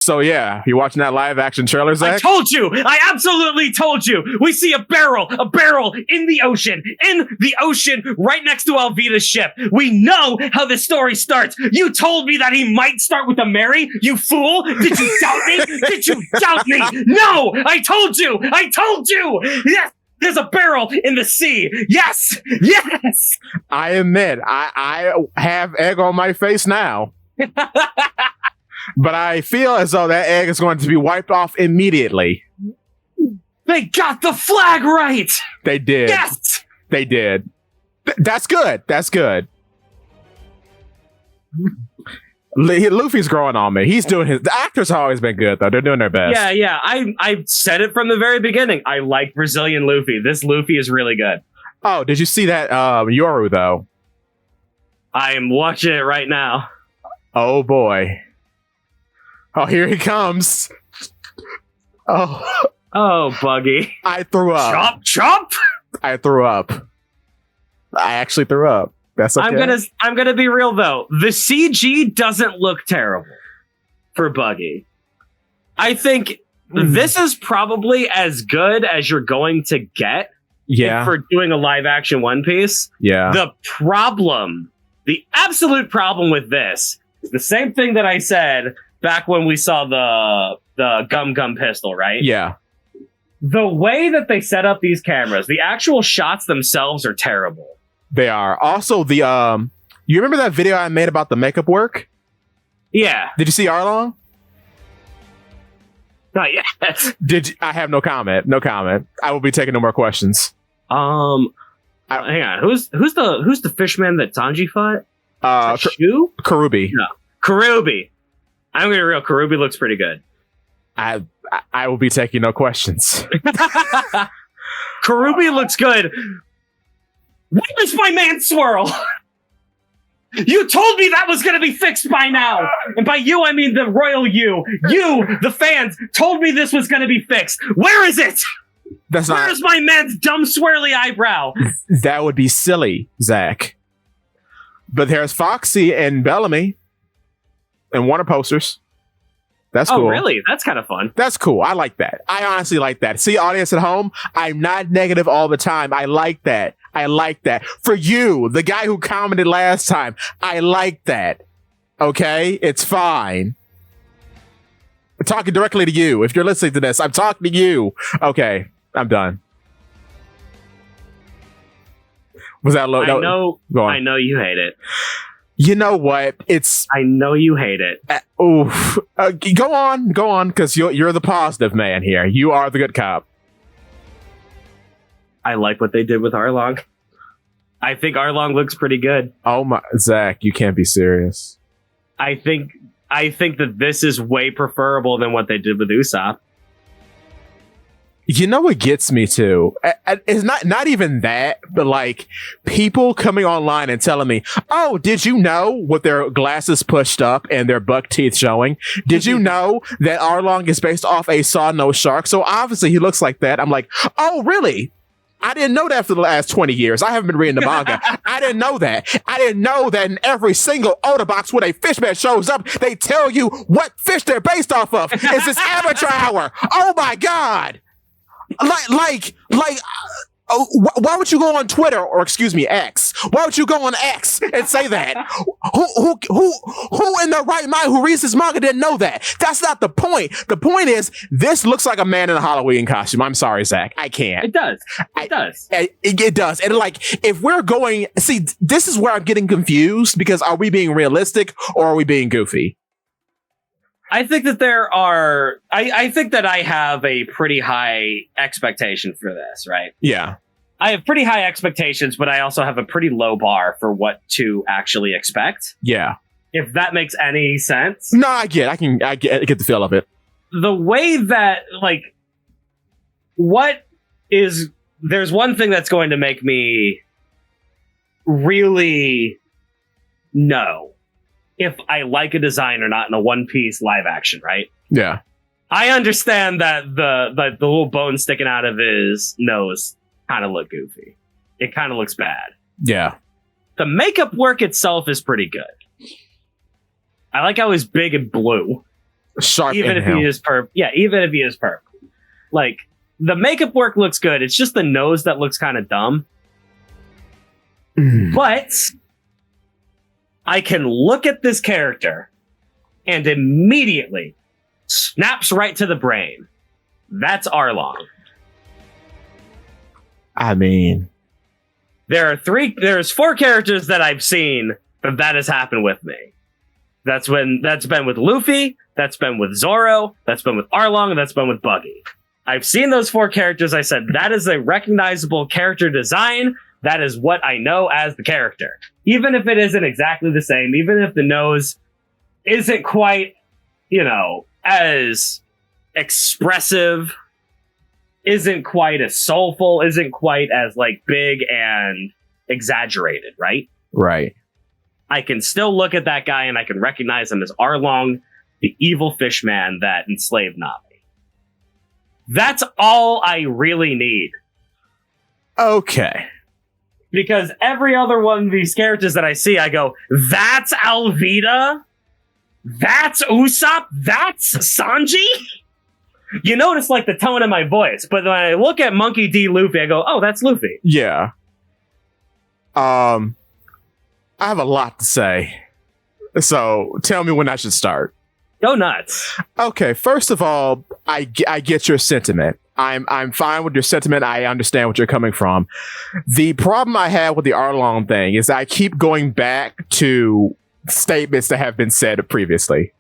So yeah, you watching that live action trailer, Zakk? I told you! I absolutely told you! We see a barrel in the ocean, right next to Alvida's ship. We know how the story starts. You told me that he might start with a Mary, you fool! Did you doubt me? Did you doubt me? No! I told you! Yes! There's a barrel in the sea! Yes! Yes! I admit, I have egg on my face now. But I feel as though that egg is going to be wiped off immediately. They got the flag right! They did. Yes! They did. That's good. That's good. Luffy's growing on me. He's doing his... The actors have always been good, though. They're doing their best. Yeah. I said it from the very beginning. I like Brazilian Luffy. This Luffy is really good. Oh, did you see that Yoru, though? I am watching it right now. Oh, boy. Oh, here he comes. Oh, Buggy. I threw up. Chomp! I threw up. I actually threw up. That's okay. I'm gonna be real though. The CG doesn't look terrible for Buggy. I think this is probably as good as you're going to get for doing a live action One Piece. Yeah. The absolute problem with this is the same thing that I said back when we saw the Gum pistol, right? Yeah. The way that they set up these cameras, the actual shots themselves are terrible. They are. Also, you remember that video I made about the makeup work? Yeah. Did you see Arlong? Not yet. I have no comment. No comment. I will be taking no more questions. Hang on. Who's the fishman that Sanji fought? Karubi. No. Karubi. I'm gonna be real. Karubi looks pretty good. I will be taking no questions. Karubi looks good. Where's my man Swirl? You told me that was going to be fixed by now. And by you, I mean the royal you. You, the fans, told me this was going to be fixed. Where is it? Where's my man's dumb swirly eyebrow? That would be silly, Zakk. But there's Foxy and Bellamy and Warner posters. That's cool. Oh, really? That's kind of fun. That's cool. I like that. I honestly like that. See, audience at home, I'm not negative all the time. I like that. I like that. For you, the guy who commented last time, I like that. Okay? It's fine. I'm talking directly to you. If you're listening to this, I'm talking to you. Okay, I'm done. Was that low? I know you hate it. You know what? I know you hate it. Go on, because you're the positive man here. You are the good cop. I like what they did with Arlong. I think Arlong looks pretty good. Oh my, Zakk, you can't be serious. I think that this is way preferable than what they did with Usopp. You know what gets me too? It's not even that, but like people coming online and telling me, "Oh, did you know with their glasses pushed up and their buck teeth showing? Did you know that Arlong is based off a saw-nosed shark? So obviously he looks like that." I'm like, "Oh, really? I didn't know that for the last 20 years. I haven't been reading the manga. I didn't know that. I didn't know that in every single Oda box when a fishman shows up, they tell you what fish they're based off of. It's this amateur hour. Oh my God." Why would you go on Twitter or excuse me, X? Why would you go on X and say that? Who in their right mind who reads this manga didn't know that? That's not the point. The point is this looks like a man in a Halloween costume. I'm sorry, Zakk. I can't. It does. It does. And like, if we're going, see, this is where I'm getting confused because are we being realistic or are we being goofy? I think that I think that I have a pretty high expectation for this, right? Yeah. I have pretty high expectations, but I also have a pretty low bar for what to actually expect. Yeah. If that makes any sense. No, I get the feel of it. The way that, like, there's one thing that's going to make me really know if I like a design or not in a One Piece live action, right? Yeah. I understand that the little bone sticking out of his nose kind of look goofy. It kind of looks bad. Yeah. The makeup work itself is pretty good. I like how he's big and blue. Sharp even if he is perp. Yeah, even if he is perp. Like, the makeup work looks good. It's just the nose that looks kind of dumb. But I can look at this character and immediately snaps right to the brain. That's Arlong. I mean, there's 4 characters that I've seen that has happened with me. That's been with Luffy, that's been with Zoro, that's been with Arlong, and that's been with Buggy. I've seen those 4 characters. I said, that is a recognizable character design. That is what I know as the character. Even if it isn't exactly the same, even if the nose isn't quite, as expressive, isn't quite as soulful, isn't quite as, like, big and exaggerated, right? Right. I can still look at that guy and I can recognize him as Arlong, the evil fish man that enslaved Nami. That's all I really need. Okay. Because every other one of these characters that I see, I go, that's Alvida? That's Usopp? That's Sanji? You notice, like, the tone of my voice, but when I look at Monkey D. Luffy, I go, oh, that's Luffy. Yeah. I have a lot to say. So tell me when I should start. Go nuts. Okay, first of all, I get your sentiment. I'm fine with your sentiment. I understand what you're coming from. The problem I have with the Arlong thing is I keep going back to statements that have been said previously.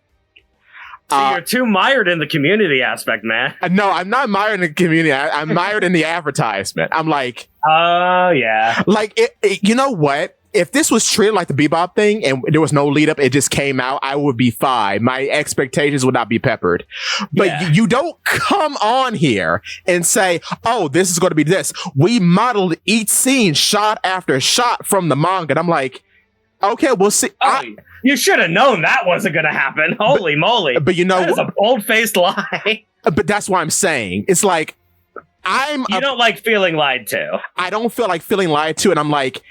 So you're too mired in the community aspect, man. No, I'm not mired in the community. I'm mired in the advertisement. I'm like, oh, yeah. Like, you know what? If this was treated like the Bebop thing and there was no lead up, it just came out, I would be fine. My expectations would not be peppered. But you don't come on here and say, oh, this is going to be this. We modeled each scene shot after shot from the manga. And I'm like, okay, we'll see. You should have known that wasn't going to happen. Holy moly. But you know, that is a bold-faced lie. But that's what I'm saying. It's like, you don't like feeling lied to. I don't feel like feeling lied to. And I'm like,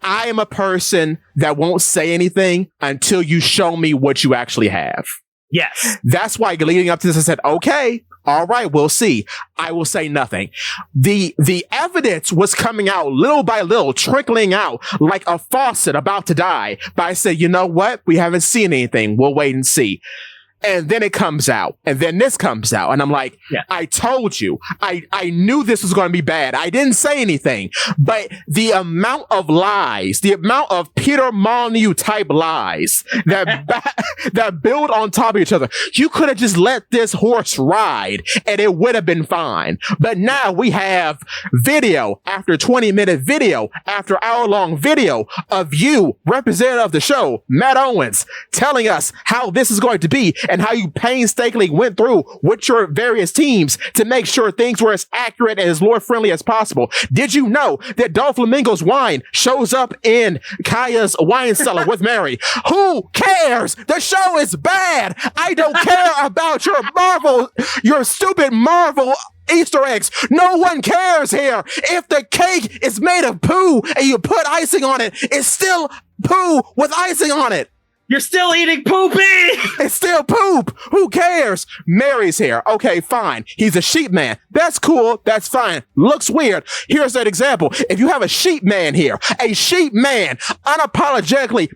I am a person that won't say anything until you show me what you actually have. Yes. That's why leading up to this, I said, okay, all right, we'll see. I will say nothing. The evidence was coming out little by little, trickling out like a faucet about to die. But I said, you know what? We haven't seen anything. We'll wait and see. And then it comes out, and then this comes out, and I'm like, I told you, I knew this was going to be bad. I didn't say anything, but the amount of lies, the amount of Peter Molyneux type lies that build on top of each other, you could have just let this horse ride, and it would have been fine. But now we have video after 20-minute video after hour-long video of you, representative of the show, Matt Owens, telling us how this is going to be, and how you painstakingly went through with your various teams to make sure things were as accurate and as lore-friendly as possible. Did you know that Doflamingo's wine shows up in Kaya's wine cellar with Mary? Who cares? The show is bad. I don't care about your stupid Marvel Easter eggs. No one cares here. If the cake is made of poo and you put icing on it, it's still poo with icing on it. You're still eating poopy! It's still poop! Who cares? Mary's here. Okay, fine. He's a sheep man. That's cool. That's fine. Looks weird. Here's an example. If you have a sheep man here, a sheep man, unapologetically,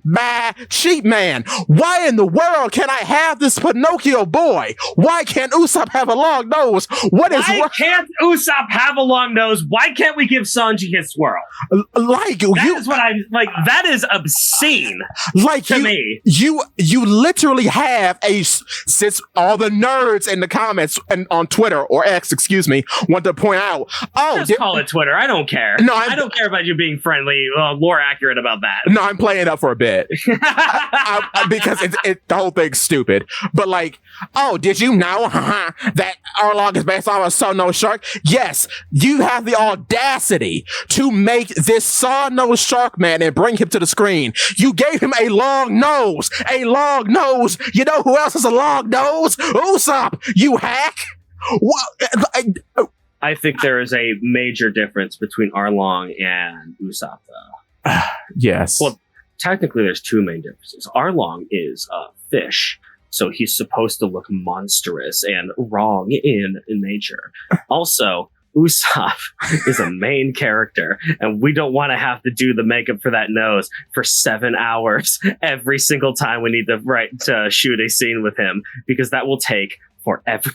sheep man, why in the world can I have this Pinocchio boy? Why can't Usopp have a long nose? Why can't Usopp have a long nose? Why can't we give Sanji his swirl? That is obscene. To me. You literally have since all the nerds in the comments and on Twitter or X, excuse me, want to point out. Just call it Twitter. I don't care. No, I don't care about you being friendly, lore accurate about that. No, I'm playing it up for a bit because the whole thing's stupid. But like, did you know that Arlong is based off a saw-nosed shark? Yes, you have the audacity to make this saw-nosed shark man and bring him to the screen. You gave him a long nose. A long nose. You know who else has a long nose? Usopp, you hack. I think there is a major difference between Arlong and Usopp, Yes. Well, technically there's two main differences. Arlong is a fish. so he's supposed to look monstrous and wrong in nature. Also, Usopp is a main character, and we don't want to have to do the makeup for that nose for 7 hours every single time we need to shoot a scene with him, because that will take forever.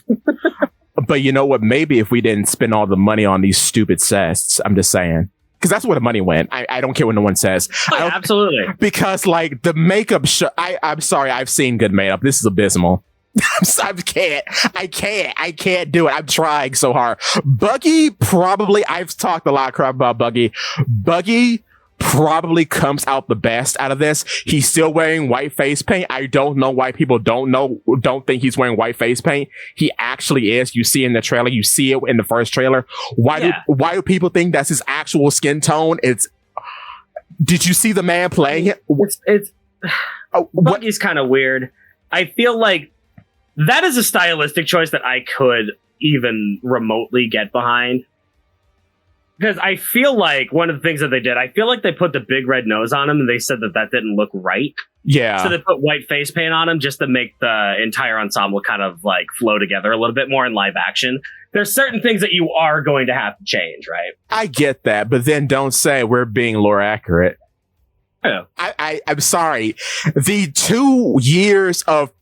But you know what? Maybe if we didn't spend all the money on these stupid sets, I'm just saying. Because that's where the money went. I don't care what no one says. Oh, yeah, absolutely. Because, like, the makeup I'm sorry, I've seen good makeup. This is abysmal. I can't do it. I'm trying so hard. Buggy probably, I've talked a lot of crap about Buggy. Buggy probably comes out the best out of this. He's still wearing white face paint. I don't know why people don't think he's wearing white face paint. He actually is. You see in the trailer. You see it in the first trailer. Why do people think that's his actual skin tone? Did you see the man playing it? Buggy's kind of weird. I feel like that is a stylistic choice that I could even remotely get behind. Because I feel like one of the things that they did, I feel like they put the big red nose on him and they said that didn't look right. Yeah. So they put white face paint on him just to make the entire ensemble kind of like flow together a little bit more in live action. There's certain things that you are going to have to change, right? I get that, but then don't say we're being lore accurate. Yeah. I'm sorry. The 2 years of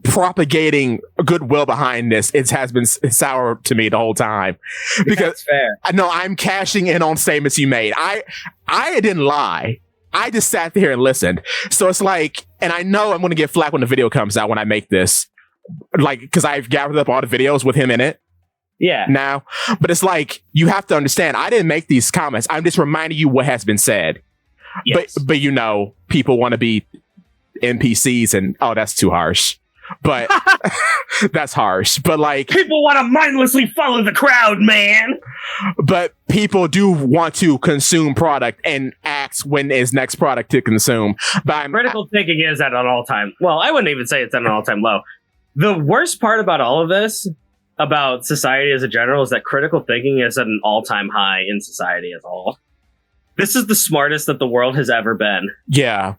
propagating goodwill behind this, it has been sour to me the whole time. Because that's fair. No, I'm cashing in on statements you made. I didn't lie. I just sat there and listened. So it's like, and I know I'm going to get flack when the video comes out when I make this, like, because I've gathered up all the videos with him in it. Yeah. Now, but it's like, you have to understand, I didn't make these comments. I'm just reminding you what has been said. Yes. But you know, people want to be NPCs and, oh, that's too harsh. But that's harsh. But like, people want to mindlessly follow the crowd, man. But people do want to consume product and ask when is next product to consume. But critical thinking is at an all-time. Well, I wouldn't even say it's at an all-time low. The worst part about all of this, about society as a general, is that critical thinking is at an all-time high in society as a whole. This is the smartest that the world has ever been. Yeah.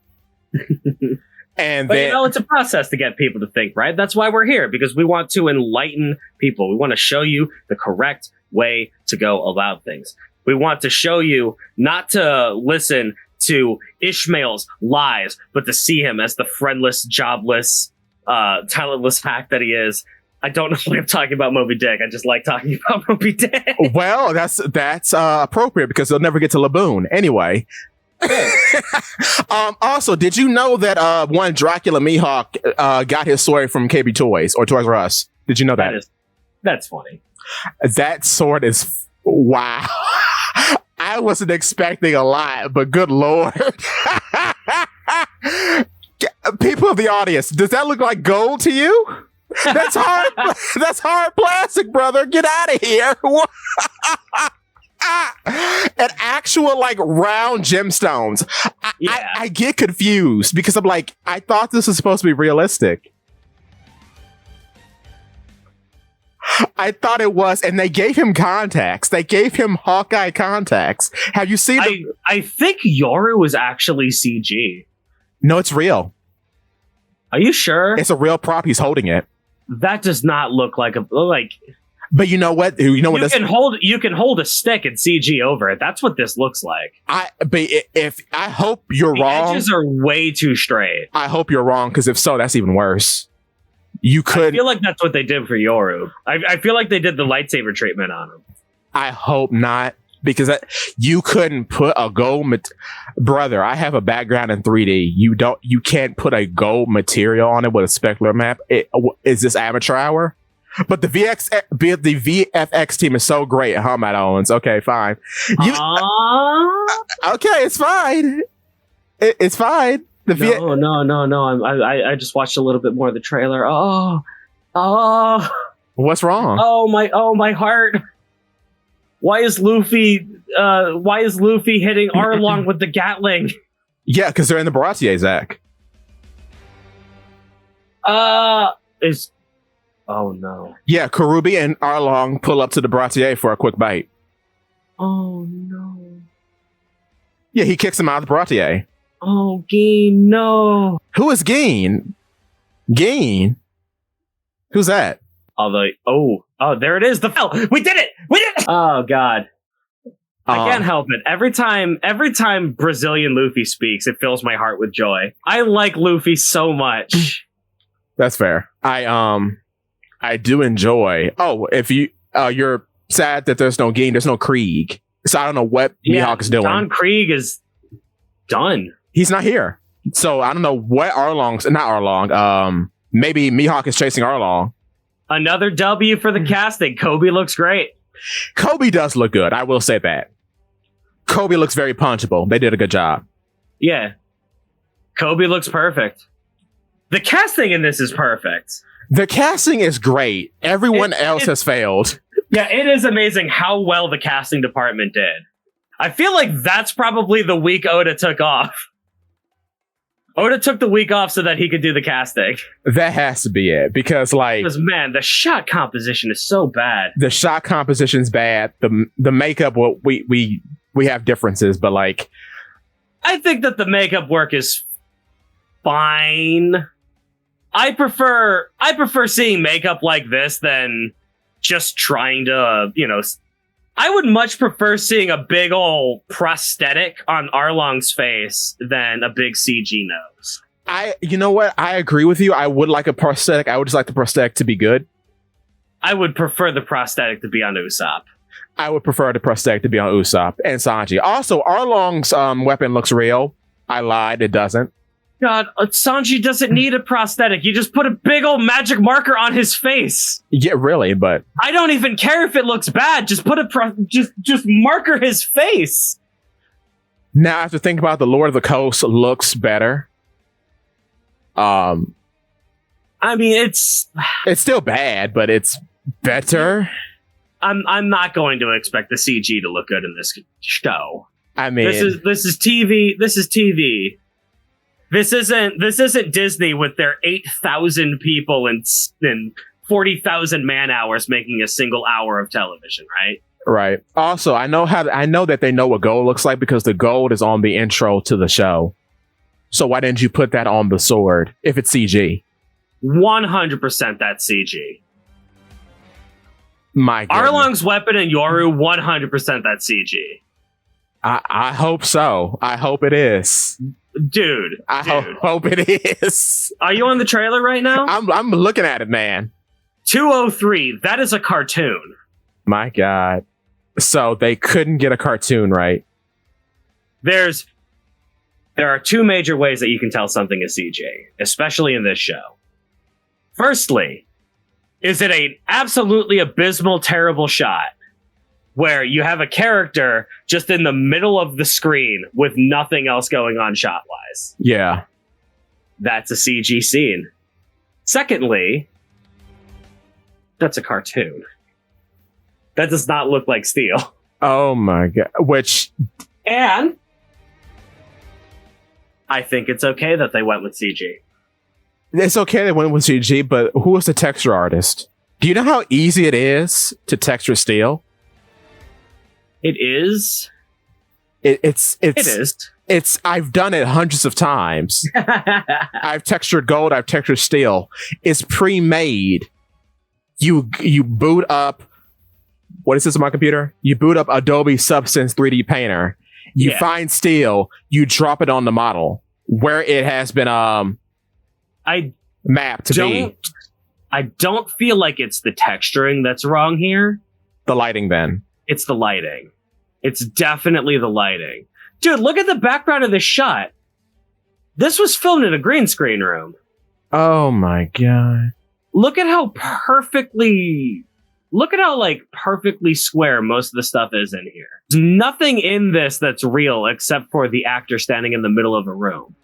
But you know, it's a process to get people to think, right? That's why we're here, because we want to enlighten people. We want to show you the correct way to go about things. We want to show you not to listen to Ishmael's lies, but to see him as the friendless, jobless, talentless hack that he is. I don't know why I'm talking about Moby Dick. I just like talking about Moby Dick. Well, that's appropriate because they'll never get to Laboon. Anyway. Also, did you know that one Dracula Mihawk got his sword from KB Toys or Toys R Us? Did you know that? That's funny. That sword is wow. I wasn't expecting a lot, but good lord. People of the audience, does that look like gold to you? That's hard. That's hard plastic, brother. Get out of here. An actual like round gemstones. I get confused because I'm like, I thought this was supposed to be realistic. I thought it was, and they gave him contacts. They gave him Hawkeye contacts. Have you seen them? I think Yoru was actually CG. No, it's real. Are you sure? It's a real prop. He's holding it. That does not look like a like. But you know what? You can hold a stick and CG over it. That's what this looks like. I hope you're wrong. The edges are way too straight. I hope you're wrong, because if so, that's even worse. You could. I feel like that's what they did for Yoru. I feel like they did the lightsaber treatment on him. I hope not, because you couldn't put a gold brother. I have a background in 3D. You can't put a gold material on it with a specular map. Is this amateur hour? But the VFX team is so great. Matt Owens. Okay, fine. Okay, it's fine. It's fine. No. I just watched a little bit more of the trailer. Oh. What's wrong? Oh my heart. Why is Luffy hitting Arlong with the Gatling? Yeah, because they're in the Baratier, Zakk. Oh no. Yeah, Karubi and Arlong pull up to the Baratier for a quick bite. Oh no. Yeah, he kicks him out of the Baratier. Oh, Geen, no. Who is Geen? Geen? Who's that? Although, there it is. The fell. We did it. Oh God. I can't help it. Every time Brazilian Luffy speaks, it fills my heart with joy. I like Luffy so much. That's fair. I do enjoy. Oh, if you're sad that there's no Geen, there's no Krieg. So I don't know what Mihawk is doing. Don Krieg is done. He's not here. So I don't know what maybe Mihawk is chasing Arlong. Another W for the casting. Kobe looks great. Kobe does look good. I will say that. Kobe looks very punchable. They did a good job. Yeah. Kobe looks perfect. The casting in this is perfect. The casting is great. Everyone else has failed. Yeah, it is amazing how well the casting department did. I feel like that's probably the week Oda took off. Oda took the week off so that he could do the casting. That has to be it. Because man, the shot composition is so bad. The shot composition's bad. The makeup, well, we have differences, but I think that the makeup work is fine. I prefer seeing makeup like this than just trying to, I would much prefer seeing a big ol' prosthetic on Arlong's face than a big CG nose. You know what? I agree with you. I would like a prosthetic. I would just like the prosthetic to be good. I would prefer the prosthetic to be on Usopp. I would prefer the prosthetic to be on Usopp and Sanji. Also, Arlong's weapon looks real. I lied. It doesn't. God, Sanji doesn't need a prosthetic. You just put a big old magic marker on his face. Yeah, really, but I don't even care if it looks bad. Just put just marker his face. Now I have to think about the Lord of the Coast looks better. I mean, it's still bad, but it's better. I'm not going to expect the CG to look good in this show. I mean, this is TV. This is TV. This isn't Disney with their 8,000 people and 40,000 man hours making a single hour of television, right? Right. Also, I know that they know what gold looks like because the gold is on the intro to the show. So why didn't you put that on the sword if it's CG? 100% that's CG. My goodness. Arlong's weapon and Yoru, 100% that's CG. I hope so. I hope it is. Dude. Hope it is. Are you on the trailer right now? I'm looking at it, man. 203. That is a cartoon. My God. So they couldn't get a cartoon right. There are two major ways that you can tell something is CG, especially in this show. Firstly, is it an absolutely abysmal, terrible shot where you have a character just in the middle of the screen with nothing else going on shot-wise? Yeah. That's a CG scene. Secondly, that's a cartoon. That does not look like steel. Oh my God. And I think it's okay that they went with CG. It's okay they went with CG, but who was the texture artist? Do you know how easy it is to texture steel? It is. It is. It's. I've done it hundreds of times. I've textured gold. I've textured steel. It's pre-made. You boot up. What is this on my computer? You boot up Adobe Substance 3D Painter. You find steel. You drop it on the model where it has been mapped to be. I don't feel like it's the texturing that's wrong here. The lighting, then. It's the lighting. It's definitely the lighting. Dude, look at the background of this shot. This was filmed in a green screen room. Oh my God. Look at how perfectly square most of the stuff is in here. There's nothing in this that's real except for the actor standing in the middle of a room.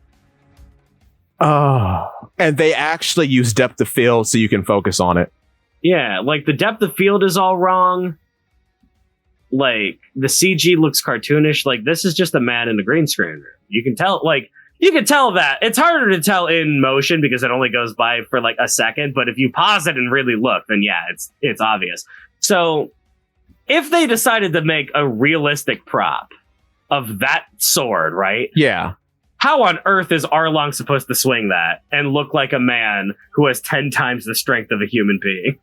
Oh, and they actually use depth of field so you can focus on it. Yeah, like the depth of field is all wrong. Like the CG looks cartoonish. Like this is just a man in a green screen room. You can tell that. It's harder to tell in motion because it only goes by for like a second. But if you pause it and really look, then yeah, it's obvious. So if they decided to make a realistic prop of that sword, right? Yeah. How on earth is Arlong supposed to swing that and look like a man who has 10 times the strength of a human being?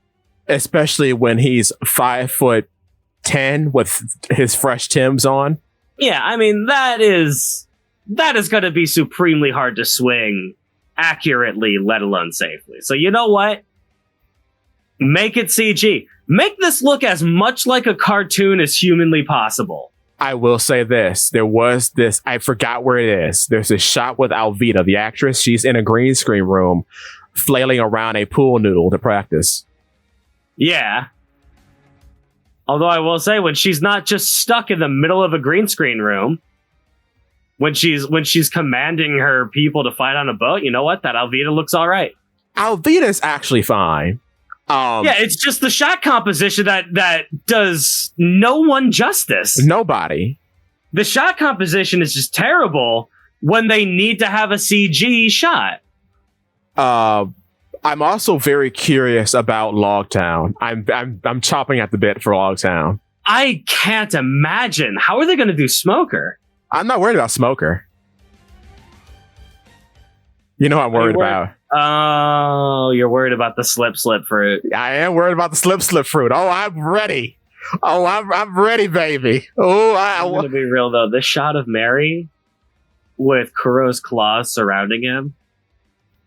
Especially when he's 5'10" with his fresh Timbs on. Yeah, I mean, that is going to be supremely hard to swing accurately, let alone safely. So you know what? Make it CG. Make this look as much like a cartoon as humanly possible. I will say this. There was this, I forgot where it is. There's a shot with Alvita, the actress. She's in a green screen room flailing around a pool noodle to practice. Yeah. Although I will say, when she's not just stuck in the middle of a green screen room, when she's commanding her people to fight on a boat, you know what? That Alvita looks all right. Alvita's actually fine. Yeah, it's just the shot composition that does no one justice. Nobody. The shot composition is just terrible when they need to have a CG shot. I'm also very curious about Logtown. I'm chopping at the bit for Logtown. I can't imagine. How are they going to do Smoker? I'm not worried about Smoker. You know what I'm worried about. Oh, you're worried about the slip fruit. I am worried about the slip fruit. Oh, I'm ready. Oh, I'm ready, baby. Oh, I'm going to be real, though. This shot of Mary with Kuro's claws surrounding him.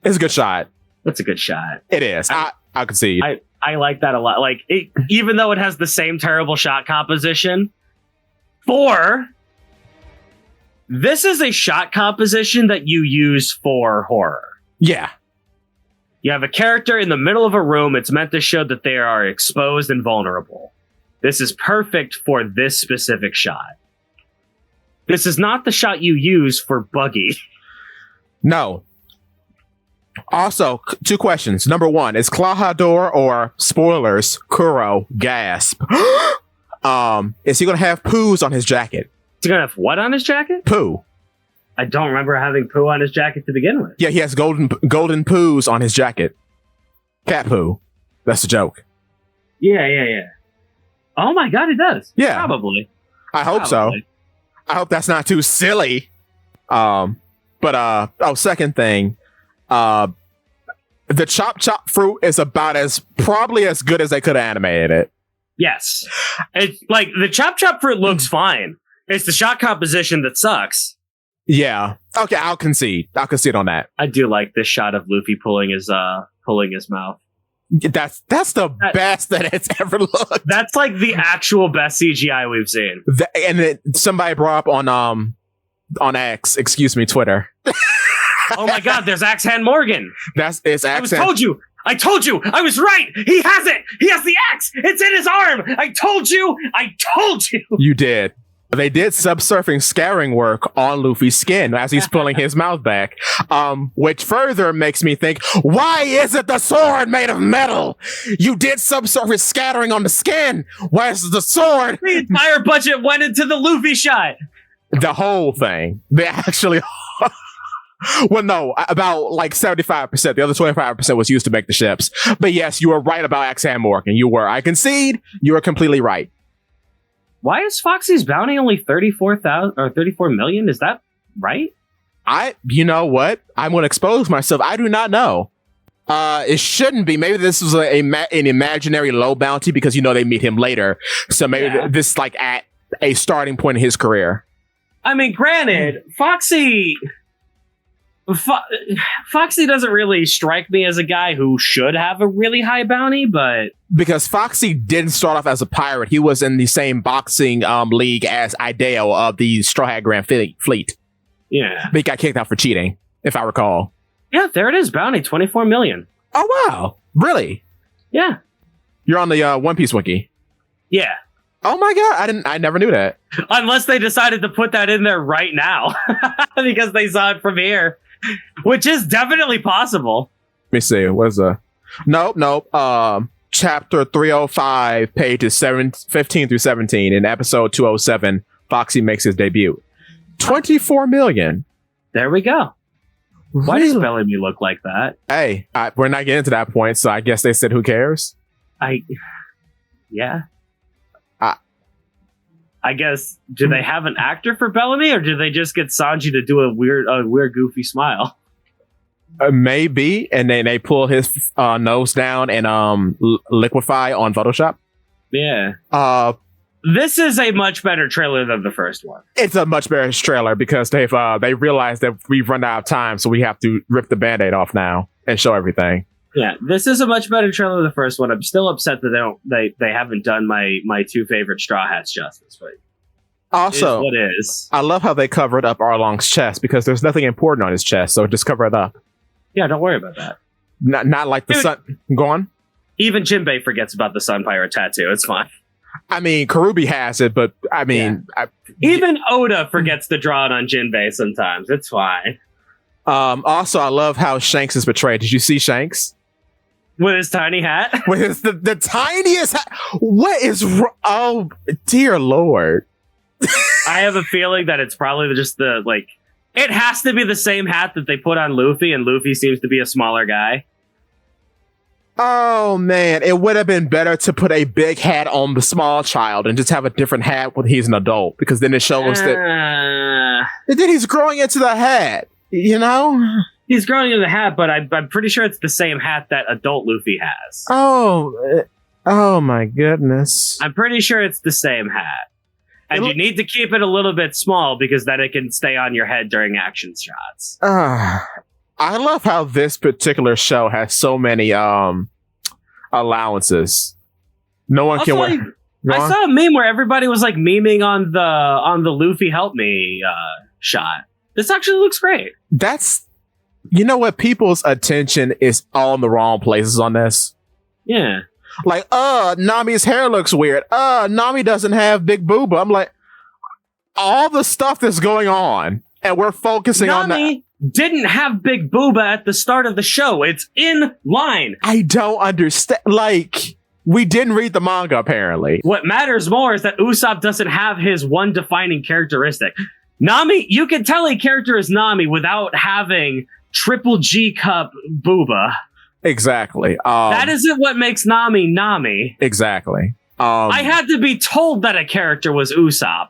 It's a good shot. That's a good shot. It is. I concede. I like that a lot. Like, even though it has the same terrible shot composition, this is a shot composition that you use for horror. Yeah. You have a character in the middle of a room. It's meant to show that they are exposed and vulnerable. This is perfect for this specific shot. This is not the shot you use for Buggy. No. Also, two questions. Number one, is Klahador or, spoilers, Kuro gasp? Is he going to have poos on his jacket? Is he going to have what on his jacket? Poo. I don't remember having poo on his jacket to begin with. Yeah, he has golden poos on his jacket. Cat poo. That's a joke. Yeah. Oh my god, it does. Yeah. Probably. I hope so. I hope that's not too silly. Second thing. The chop fruit is about probably as good as they could have animated it. Yes. It's like the chop fruit looks fine. It's the shot composition that sucks. Yeah. Okay, I'll concede on that. I do like this shot of Luffy pulling his mouth. That's the best that it's ever looked. That's like the actual best CGI we've seen. Somebody brought up on X, excuse me, Twitter. Oh my god, there's Axe Hand Morgan. It's Axe Hand. I told you. I was right. He has it. He has the axe. It's in his arm. I told you. You did. They did subsurfing scouring work on Luffy's skin as he's pulling his mouth back, which further makes me think, why isn't the sword made of metal? You did subsurface scattering on the skin. Why is the sword? The entire budget went into the Luffy shot. The whole thing. They actually... Well, no, about like 75%. The other 25% was used to make the ships. But yes, you were right about Axe Hand Morgan. I concede. You were completely right. Why is Foxy's bounty only 34,000 or 34 million? Is that right? You know what? I'm going to expose myself. I do not know. It shouldn't be. Maybe this was an imaginary low bounty because, they meet him later. So maybe this is like at a starting point in his career. I mean, granted, Foxy doesn't really strike me as a guy who should have a really high bounty, but... Because Foxy didn't start off as a pirate. He was in the same boxing league as Ideo of the Straw Hat Grand Fleet. Yeah. But he got kicked out for cheating, if I recall. Yeah, there it is. Bounty, 24 million. Oh, wow. Really? Yeah. You're on the One Piece wiki? Yeah. Oh my god, I never knew that. Unless they decided to put that in there right now. Because they saw it from here. Which is definitely possible. Let me see. What is the... Nope. Chapter 305, pages 15 through 17. In episode 207, Foxy makes his debut. 24 million. There we go. Why does Bellamy look like that? Hey, we're not getting to that point, so I guess they said, who cares? Yeah. I guess, do they have an actor for Bellamy, or do they just get Sanji to do a weird, goofy smile? Maybe, and then they pull his nose down and liquefy on Photoshop. Yeah. This is a much better trailer than the first one. It's a much better trailer because they realized that we've run out of time, so we have to rip the Band-Aid off now and show everything. Yeah, this is a much better trailer than the first one. I'm still upset that they haven't done my two favorite Straw Hats justice. But also, what is? I love how they covered up Arlong's chest because there's nothing important on his chest, so just cover it up. Yeah, don't worry about that. Not like the sun. Go on. Even Jinbei forgets about the Sun Pirate tattoo. It's fine. I mean, Karubi has it, but I mean, even Oda forgets to draw it on Jinbei sometimes. It's fine. Also, I love how Shanks is portrayed. Did you see Shanks? With his tiny hat? With his, the tiniest hat. What is oh, dear Lord. I have a feeling that it's probably just it has to be the same hat that they put on Luffy, and Luffy seems to be a smaller guy. Oh, man. It would have been better to put a big hat on the small child and just have a different hat when he's an adult, because then it shows that... And then he's growing into the hat, you know? He's growing into the hat, but I'm pretty sure it's the same hat that adult Luffy has. Oh my goodness. I'm pretty sure it's the same hat. And you need to keep it a little bit small because then it can stay on your head during action shots. I love how this particular show has so many allowances. No one can wear. I saw a meme where everybody was memeing on the Luffy help me shot. This actually looks great. You know what? People's attention is all in the wrong places on this. Yeah. Nami's hair looks weird. Nami doesn't have big booba. I'm like, all the stuff that's going on, and we're focusing on that. Nami didn't have big booba at the start of the show. It's in line. I don't understand. We didn't read the manga, apparently. What matters more is that Usopp doesn't have his one defining characteristic. Nami, you can tell a character is Nami without having triple G cup booba. Exactly. That isn't what makes Nami Nami. Exactly. I had to be told that a character was Usopp.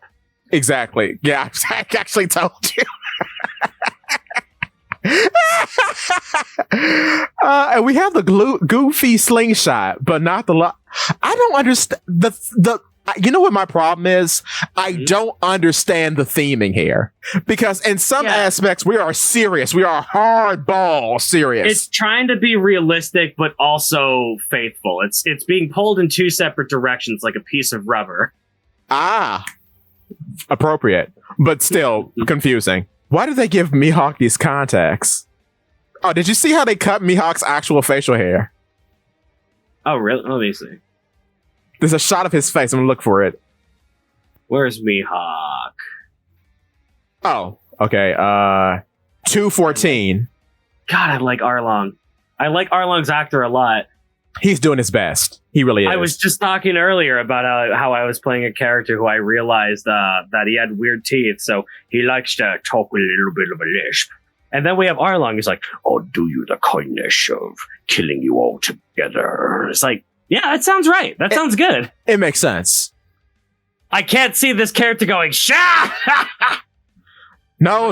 Exactly. Yeah, I actually told you. And we have the goofy slingshot, but not the I don't understand the you know what my problem is? I don't understand the theming here. Because in some aspects, we are serious. We are hardball serious. It's trying to be realistic, but also faithful. It's being pulled in two separate directions like a piece of rubber. Appropriate, but still confusing. Why did they give Mihawk these contacts? Oh, did you see how they cut Mihawk's actual facial hair? Oh, really? Let me see. There's a shot of his face. I'm gonna look for it. Where's Mihawk? Oh, okay. 214. God, I like Arlong. I like Arlong's actor a lot. He's doing his best. He really is. I was just talking earlier about how I was playing a character who I realized that he had weird teeth, so he likes to talk with a little bit of a lisp. And then we have Arlong. He's like, "I'll do you the kindness of killing you all together." It's like, yeah, that sounds right. That sounds good. It makes sense. I can't see this character going, "Shah!" No,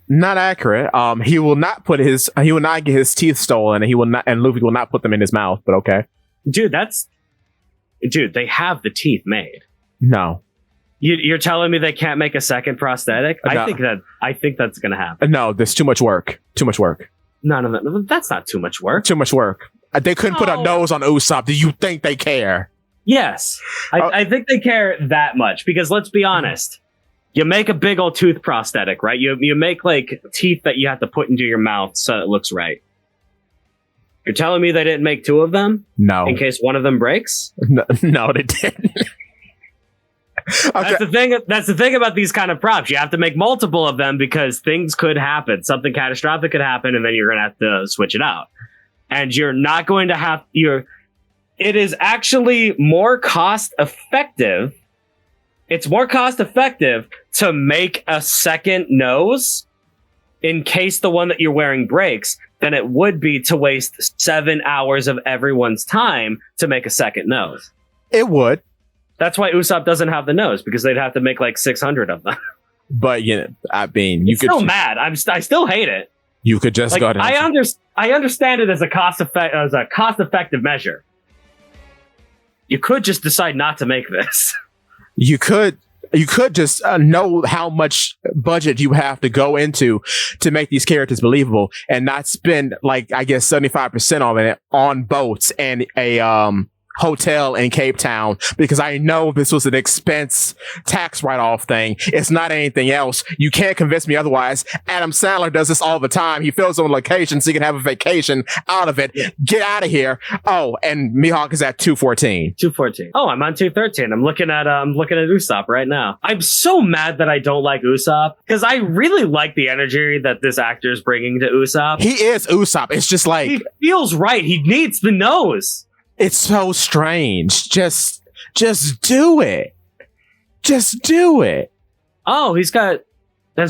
not accurate. He will not get his teeth stolen, and Luffy will not put them in his mouth, but okay. Dude, they have the teeth made. No. You're telling me they can't make a second prosthetic? No. I think that's gonna happen. No, there's too much work. No, that's not too much work. Too much work. They couldn't put a nose on Usopp. Do you think they care? Yes. I think they care that much, because let's be honest. You make a big old tooth prosthetic, right? You make teeth that you have to put into your mouth so it looks right. You're telling me they didn't make two of them? No. In case one of them breaks? No, they didn't. Okay. That's the thing about these kind of props. You have to make multiple of them because things could happen. Something catastrophic could happen, and then you're going to have to switch it out. And you're not going to have... It is actually more cost effective. It's more cost effective to make a second nose in case the one that you're wearing breaks than it would be to waste 7 hours of everyone's time to make a second nose. It would. That's why Usopp doesn't have the nose, because they'd have to make like 600 of them. But I mean, you could still mad. I still hate it. You could just go ahead. I understand it as a cost effective measure. You could just decide not to make this. You could just know how much budget you have to go into to make these characters believable, and not spend like, I guess, 75% of it on boats and a hotel in Cape Town, because I know this was an expense tax write-off thing. It's not anything else. You can't convince me otherwise. Adam Sandler does this all the time. He fills on location so he can have a vacation out of it. Get out of here. Oh, and Mihawk is at 214. 214. Oh, I'm on 213. I'm looking at Usopp right now. I'm so mad that I don't like Usopp, because I really like the energy that this actor is bringing to Usopp. He is Usopp. It's just like, he feels right. He needs the nose. It's so strange. Just do it. Just do it. Oh, does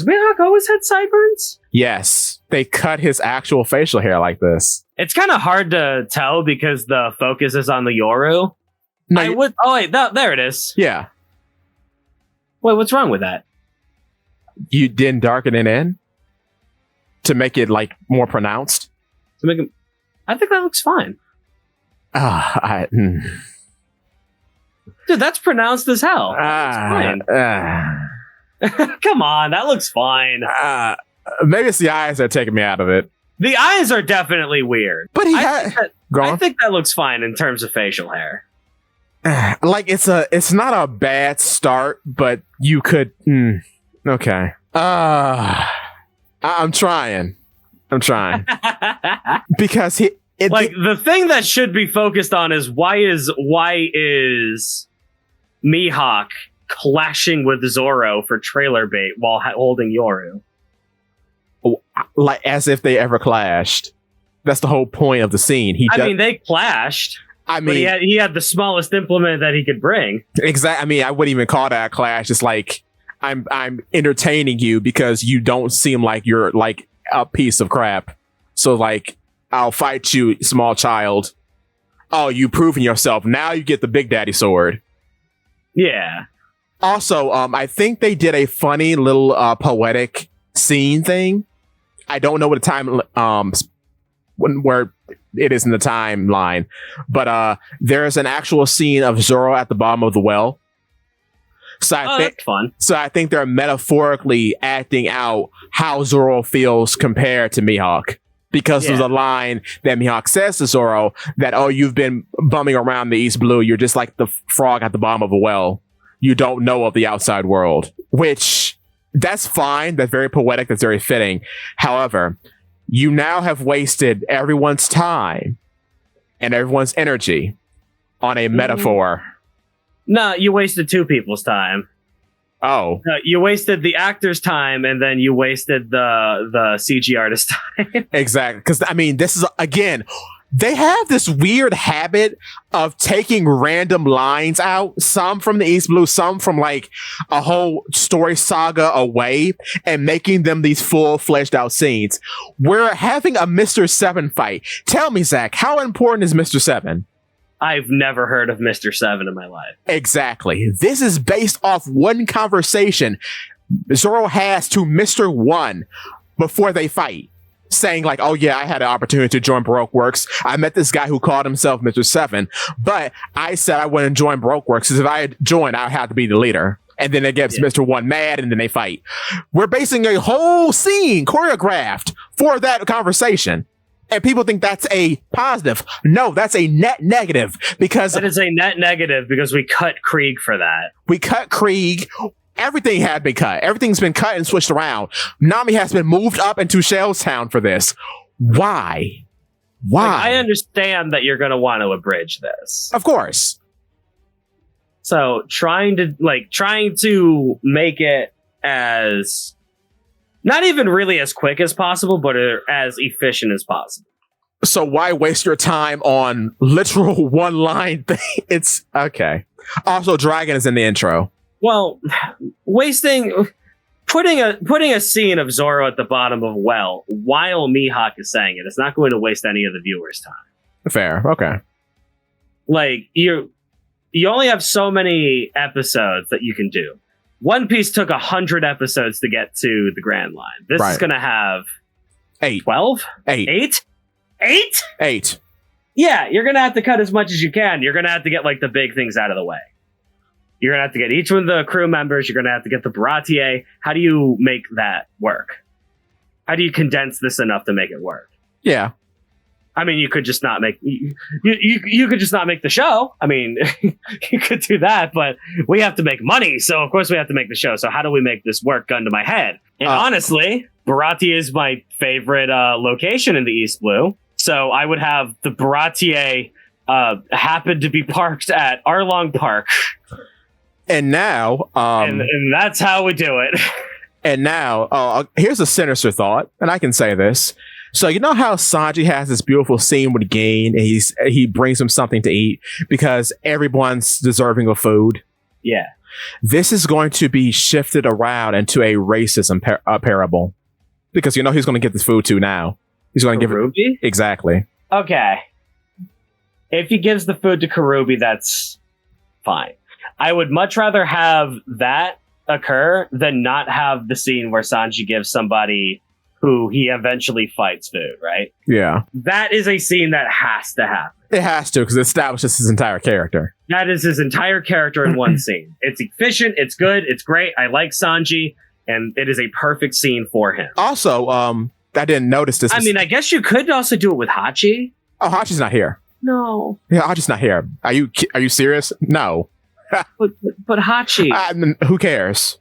Mihawk always had sideburns? Yes. They cut his actual facial hair like this. It's kind of hard to tell because the focus is on the Yoru. There it is. Yeah. Wait, what's wrong with that? You didn't darken it in? To make it like more pronounced? I think that looks fine. Dude, that's pronounced as hell. Come on, that looks fine. Maybe it's the eyes that are taking me out of it. The eyes are definitely weird. But I think that looks fine in terms of facial hair. Like, it's not a bad start, but you could. Okay. I'm trying. Because the thing that should be focused on is why is Mihawk clashing with Zoro for trailer bait while holding Yoru? Like, as if they ever clashed. That's the whole point of the scene. They clashed. But he had the smallest implement that he could bring. Exactly. I mean, I wouldn't even call that a clash. It's like, I'm entertaining you because you don't seem like you're like a piece of crap. So like, I'll fight you, small child. Oh, you proven yourself. Now you get the Big Daddy sword. Yeah. Also, I think they did a funny little poetic scene thing. I don't know what the time where it is in the timeline, but there's an actual scene of Zoro at the bottom of the well. So that's fun. So I think they're metaphorically acting out how Zoro feels compared to Mihawk. Because there's a line that Mihawk says to Zoro that, oh, you've been bumming around the East Blue. You're just like the frog at the bottom of a well. You don't know of the outside world. Which, that's fine. That's very poetic. That's very fitting. However, you now have wasted everyone's time and everyone's energy on a metaphor. No, you wasted two people's time. Oh. No, you wasted the actor's time, and then you wasted the CG artist's time. Exactly. Because, I mean, this is, again, they have this weird habit of taking random lines out, some from the East Blue, some from like a whole story saga away, and making them these full-fledged out scenes. We're having a Mr. 7 fight. Tell me, Zakk, how important is Mr. 7? I've never heard of Mr. 7 in my life. Exactly. This is based off one conversation Zoro has to Mr. 1 before they fight. Saying like, oh yeah, I had an opportunity to join Baroque Works. I met this guy who called himself Mr. 7, but I said I wouldn't join Baroque Works because if I had joined, I would have to be the leader. And then it gets Mr. 1 mad and then they fight. We're basing a whole scene choreographed for that conversation. And people think that's a positive. No, that's a net negative because that is a net negative because we cut Krieg for that. We cut Krieg. Everything had been cut. Everything's been cut and switched around. Nami has been moved up into Shellstown for this. Why? Why? Like, I understand that you're going to want to abridge this. Of course. So trying to make it as not even really as quick as possible, but as efficient as possible. So why waste your time on literal one line thing? It's okay. Also, Dragon is in the intro. Well, putting a scene of Zoro at the bottom of a well while Mihawk is saying it's not going to waste any of the viewers' time. Fair, okay. Like you only have so many episodes that you can do. One Piece took 100 episodes to get to the Grand Line. This is going to have 8. 12? 8. 8? 8? 8. Yeah, you're going to have to cut as much as you can. You're going to have to get like the big things out of the way. You're going to have to get each one of the crew members. You're going to have to get the Baratier. How do you make that work? How do you condense this enough to make it work? Yeah. I mean, you could just not make you could just not make the show. I mean, you could do that, but we have to make money, so of course we have to make the show. So how do we make this work? Gun to my head. And honestly, Baratie is my favorite location in the East Blue. So I would have the Baratier happen to be parked at Arlong Park. And now, and that's how we do it. And now, here's a sinister thought, and I can say this. So you know how Sanji has this beautiful scene with Gain, and he brings him something to eat because everyone's deserving of food? Yeah. This is going to be shifted around into a racism parable. Because you know he's going to get this food too now. He's going to give it... Exactly. Okay. If he gives the food to Karubi, that's fine. I would much rather have that occur than not have the scene where Sanji gives somebody who he eventually fights food, right? Yeah. That is a scene that has to happen. It has to, because it establishes his entire character. That is his entire character in one scene. It's efficient, it's good, it's great. I like Sanji, and it is a perfect scene for him. Also, I didn't notice this. I mean, I guess you could also do it with Hachi. Oh, Hachi's not here. No. Yeah, Hachi's not here. Are you serious? No. but Hachi. Who cares?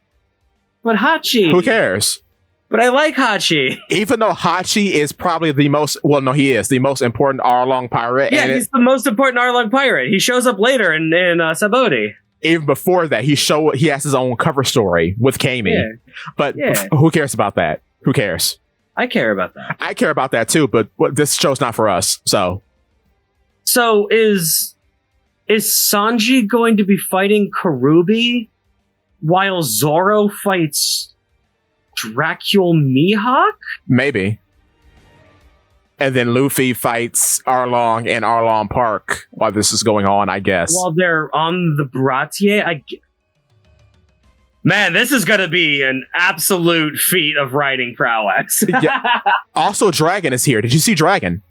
But Hachi. Who cares? But I like Hachi. Even though Hachi is probably the most, well, no, he is the most important Arlong pirate. Yeah, he's the most important Arlong pirate. He shows up later in Sabaody. Even before that, he has his own cover story with Kami. Yeah. But who cares about that? Who cares? I care about that. I care about that too, but this show's not for us, so. So is Sanji going to be fighting Karubi while Zoro fights Dracul Mihawk? Maybe. And then Luffy fights Arlong in Arlong Park while this is going on, I guess. While they're on the Baratier? Man, this is going to be an absolute feat of writing prowess. Yeah. Also, Dragon is here. Did you see Dragon?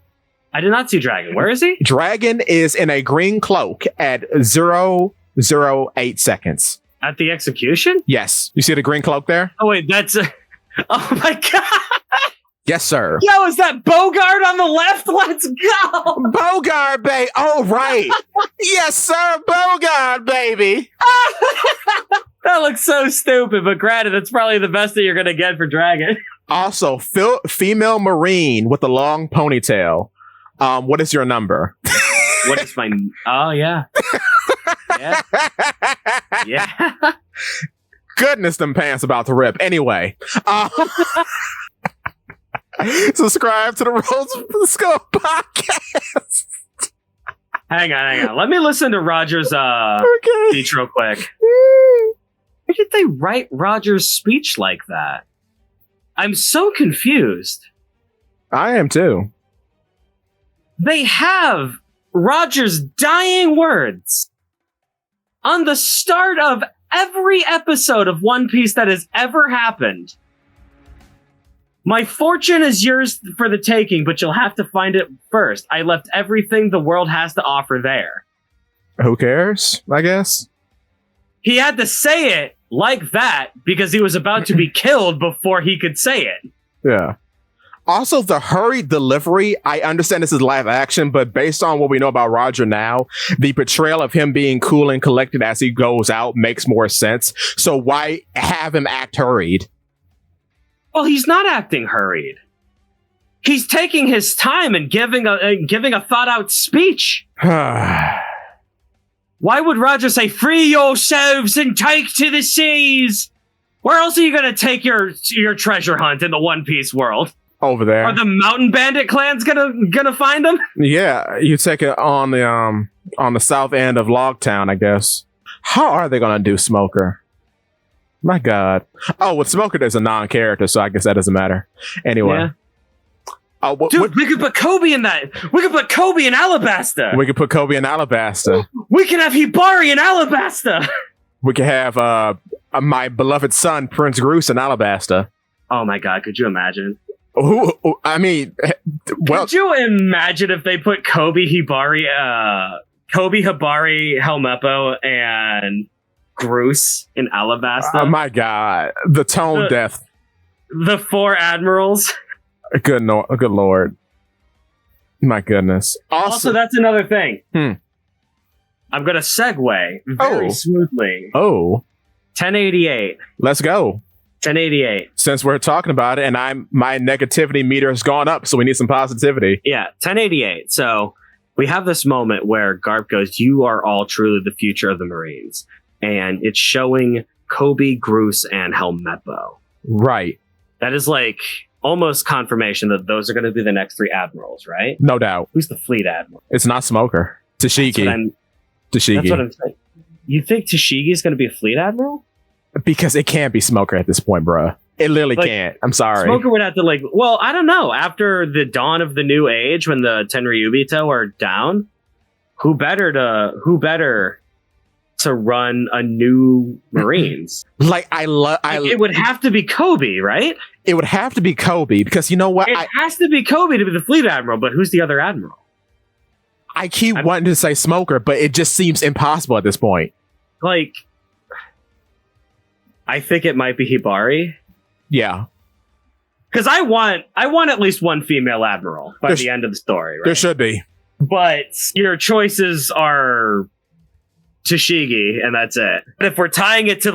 I did not see Dragon. Where is he? Dragon is in a green cloak at 008 seconds. At the execution? Yes. You see the green cloak there? Oh, wait, that's... oh, my God. Yes, sir. Yo, is that Bogart on the left? Let's go. Bogart, baby. Oh, right. Yes, sir. Bogart, baby. That looks so stupid, but granted, that's probably the best that you're going to get for Dragon. Also, female Marine with a long ponytail. What is your number? What is my... Oh, yeah. Yeah. Yeah. Goodness, them pants about to rip. Anyway. Subscribe to the Roads of the Skull podcast. Hang on. Let me listen to Roger's speech real quick. Why did they write Roger's speech like that? I'm so confused. I am too. They have Roger's dying words on the start of every episode of One Piece that has ever happened. My fortune is yours for the taking, but you'll have to find it first. I left everything the world has to offer there. Who cares, I guess? He had to say it like that because he was about to be killed before he could say it. Yeah. Also, the hurried delivery, I understand this is live action, but based on what we know about Roger now, the portrayal of him being cool and collected as he goes out makes more sense. So why have him act hurried? Well, he's not acting hurried. He's taking his time and giving a thought-out speech. Why would Roger say, "Free yourselves and take to the seas"? Where else are you going to take your treasure hunt in the One Piece world? Over there. Are the Mountain Bandit clans gonna find them? Yeah, you take it on the south end of Logtown, I guess. How are they gonna do Smoker? My God. Oh, with Smoker, there's a non-character, so I guess that doesn't matter. Anyway. Dude, we could put Kobe in that. We could put Kobe in Alabasta. We could put Kobe in Alabasta. We can have Hibari in Alabasta. We could have my beloved son, Prince Groose, in Alabasta. Oh my God, could you imagine? I mean, well, could you imagine if they put Kobe, Hibari, Helmeppo, and Groose in Alabasta? Oh my God, the tone deaf. The 4 admirals. Good Lord. My goodness. Also, that's another thing. I'm going to segue very smoothly. 1088. Let's go. 1088. Since we're talking about it, and my negativity meter has gone up, so we need some positivity. Yeah, 1088. So we have this moment where Garp goes, "You are all truly the future of the Marines," and it's showing Kobe, Groose, and Helmeppo. Right. That is like almost confirmation that those are going to be the next 3 admirals, right? No doubt. Who's the fleet admiral? It's not Smoker. Tashigi. That's what I'm saying. You think Tashigi is going to be a fleet admiral? Because it can't be Smoker at this point, bruh. It literally can't. I'm sorry. Smoker would have to I don't know. After the dawn of the new age, when the Tenryubito are down, who better to run a new Marines? It would have to be Kobe, right? It would have to be Kobe, because you know what? It has to be Kobe to be the fleet admiral, but who's the other admiral? I keep wanting to say Smoker, but it just seems impossible at this point. I think it might be Hibari. Yeah. Because I want at least one female admiral by the end of the story, right? There should be. But your choices are Tashigi, and that's it. But if we're tying it to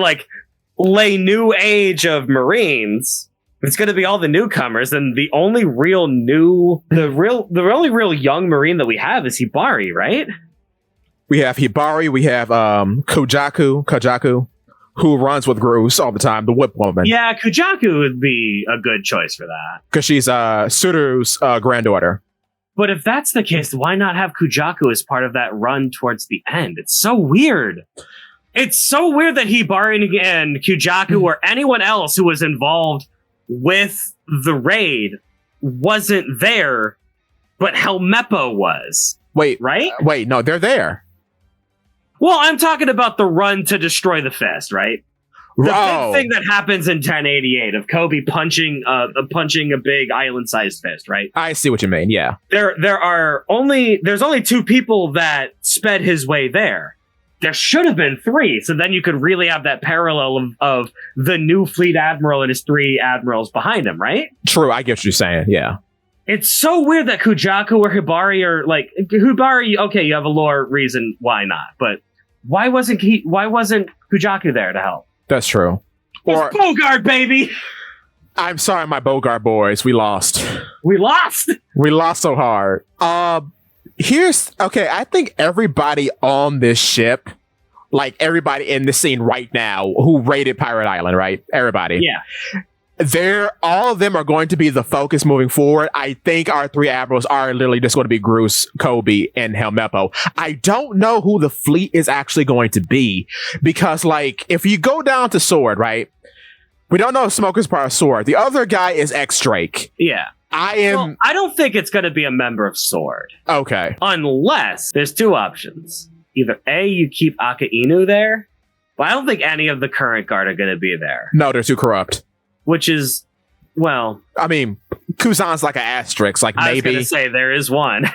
lay new age of Marines, it's going to be all the newcomers, and the only real young Marine that we have is Hibari, right? We have Hibari, we have Kojaku, who runs with Groose all the time, the whip woman. Yeah, Kojaku would be a good choice for that. Because she's Suru's granddaughter. But if that's the case, why not have Kojaku as part of that run towards the end? It's so weird. It's so weird that Hibari and Kojaku or anyone else who was involved with the raid wasn't there, but Helmeppo was. Wait, right? Wait, no, they're there. Well, I'm talking about the run to destroy the fist, right? The big thing that happens in 1088 of Kobe punching a big island-sized fist, right? I see what you mean. Yeah. There's only 2 people that sped his way there. There should have been 3, so then you could really have that parallel of the new fleet admiral and his 3 admirals behind him, right? True, I get what you're saying. Yeah. It's so weird that Kojaku or Hibari are Hibari. Okay, you have a lore reason why not, but why wasn't Kojaku there to help? That's true. Or Bogart, baby. I'm sorry, my Bogart boys. We lost. We lost so hard. I think everybody on this ship, everybody in the scene right now who raided Pirate Island, right? Everybody. Yeah. All of them are going to be the focus moving forward. I think our 3 admirals are literally just going to be Groose, Kobe, and Helmeppo. I don't know who the fleet is actually going to be, because if you go down to Sword, right? We don't know if Smoker's part of Sword. The other guy is X-Drake. Yeah. I don't think it's going to be a member of Sword. Okay. Unless there's 2 options. Either A, you keep Aka Inu there, but I don't think any of the current guard are going to be there. No, they're too corrupt. Which is, well... I mean, Kuzan's like an asterisk, maybe... I was going to say, there is one.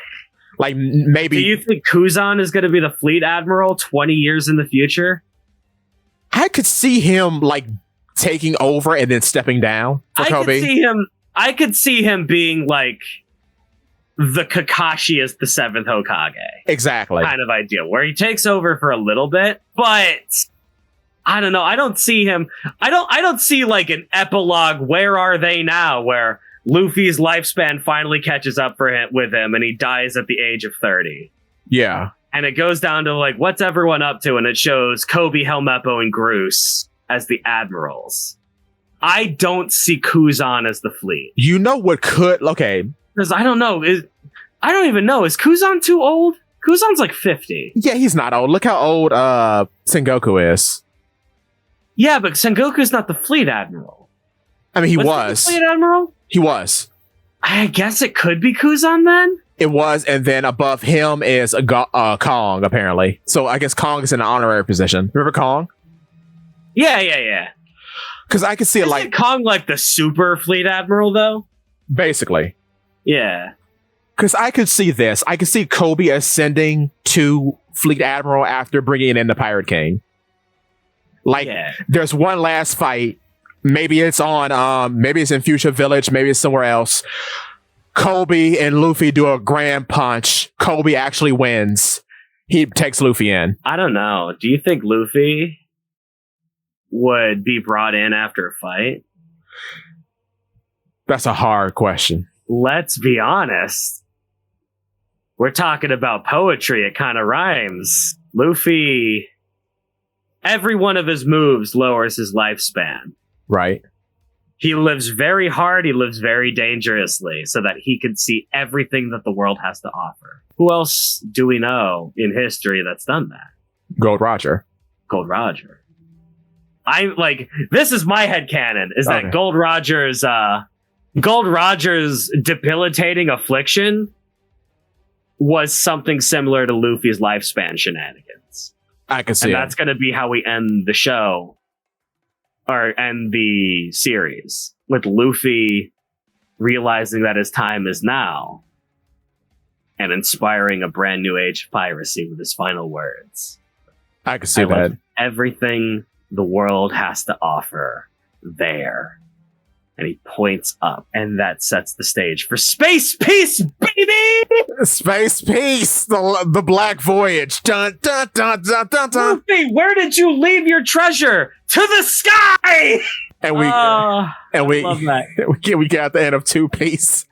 Maybe... Do you think Kuzan is going to be the fleet admiral 20 years in the future? I could see him, taking over and then stepping down for Kobe. I could see him being, the Kakashi as the 7th Hokage. Exactly. Kind of idea, where he takes over for a little bit, but... I don't know. I don't see him. I don't see an epilogue. Where are they now? Where Luffy's lifespan finally catches up with him, and he dies at the age of 30. Yeah. And it goes down to what's everyone up to, and it shows Kobe, Helmeppo, and Groose as the admirals. I don't see Kuzan as the fleet. You know what could? Okay. Because I don't know. I don't even know. Is Kuzan too old? Kuzan's 50. Yeah, he's not old. Look how old Sengoku is. Yeah, but Sengoku's not the fleet admiral. I mean, he was was. He the fleet admiral? He was. I guess it could be Kuzan then? It was, and then above him is Kong, apparently. So I guess Kong is in an honorary position. Remember Kong? Yeah. Because I could see it Isn't like... Kong like the super fleet admiral, though? Basically. Yeah. Because I could see this. I could see Kobe ascending to fleet admiral after bringing in the Pirate King. Like, there's one last fight. Maybe it's maybe it's in Fuchsia Village. Maybe it's somewhere else. Kobe and Luffy do a grand punch. Kobe actually wins. He takes Luffy in. I don't know. Do you think Luffy would be brought in after a fight? That's a hard question. Let's be honest. We're talking about poetry. It kind of rhymes. Luffy, every one of his moves lowers his lifespan. Right. He lives very hard. He lives very dangerously so that he can see everything that the world has to offer. Who else do we know in history that's done that? Gold Roger. Gold Roger. This is my headcanon, is that Gold Roger's debilitating affliction was something similar to Luffy's lifespan shenanigans. I can see and that's going to be how we end the show. Or end the series with Luffy realizing that his time is now and inspiring a brand new age of piracy with his final words. I can see that. Everything the world has to offer there. And he points up, and that sets the stage for Space Peace, baby! Space Peace! The Black Voyage! Dun, dun, dun, dun, dun, dun. Luffy, where did you leave your treasure? To the sky! And we love that. we got the end of Two Piece.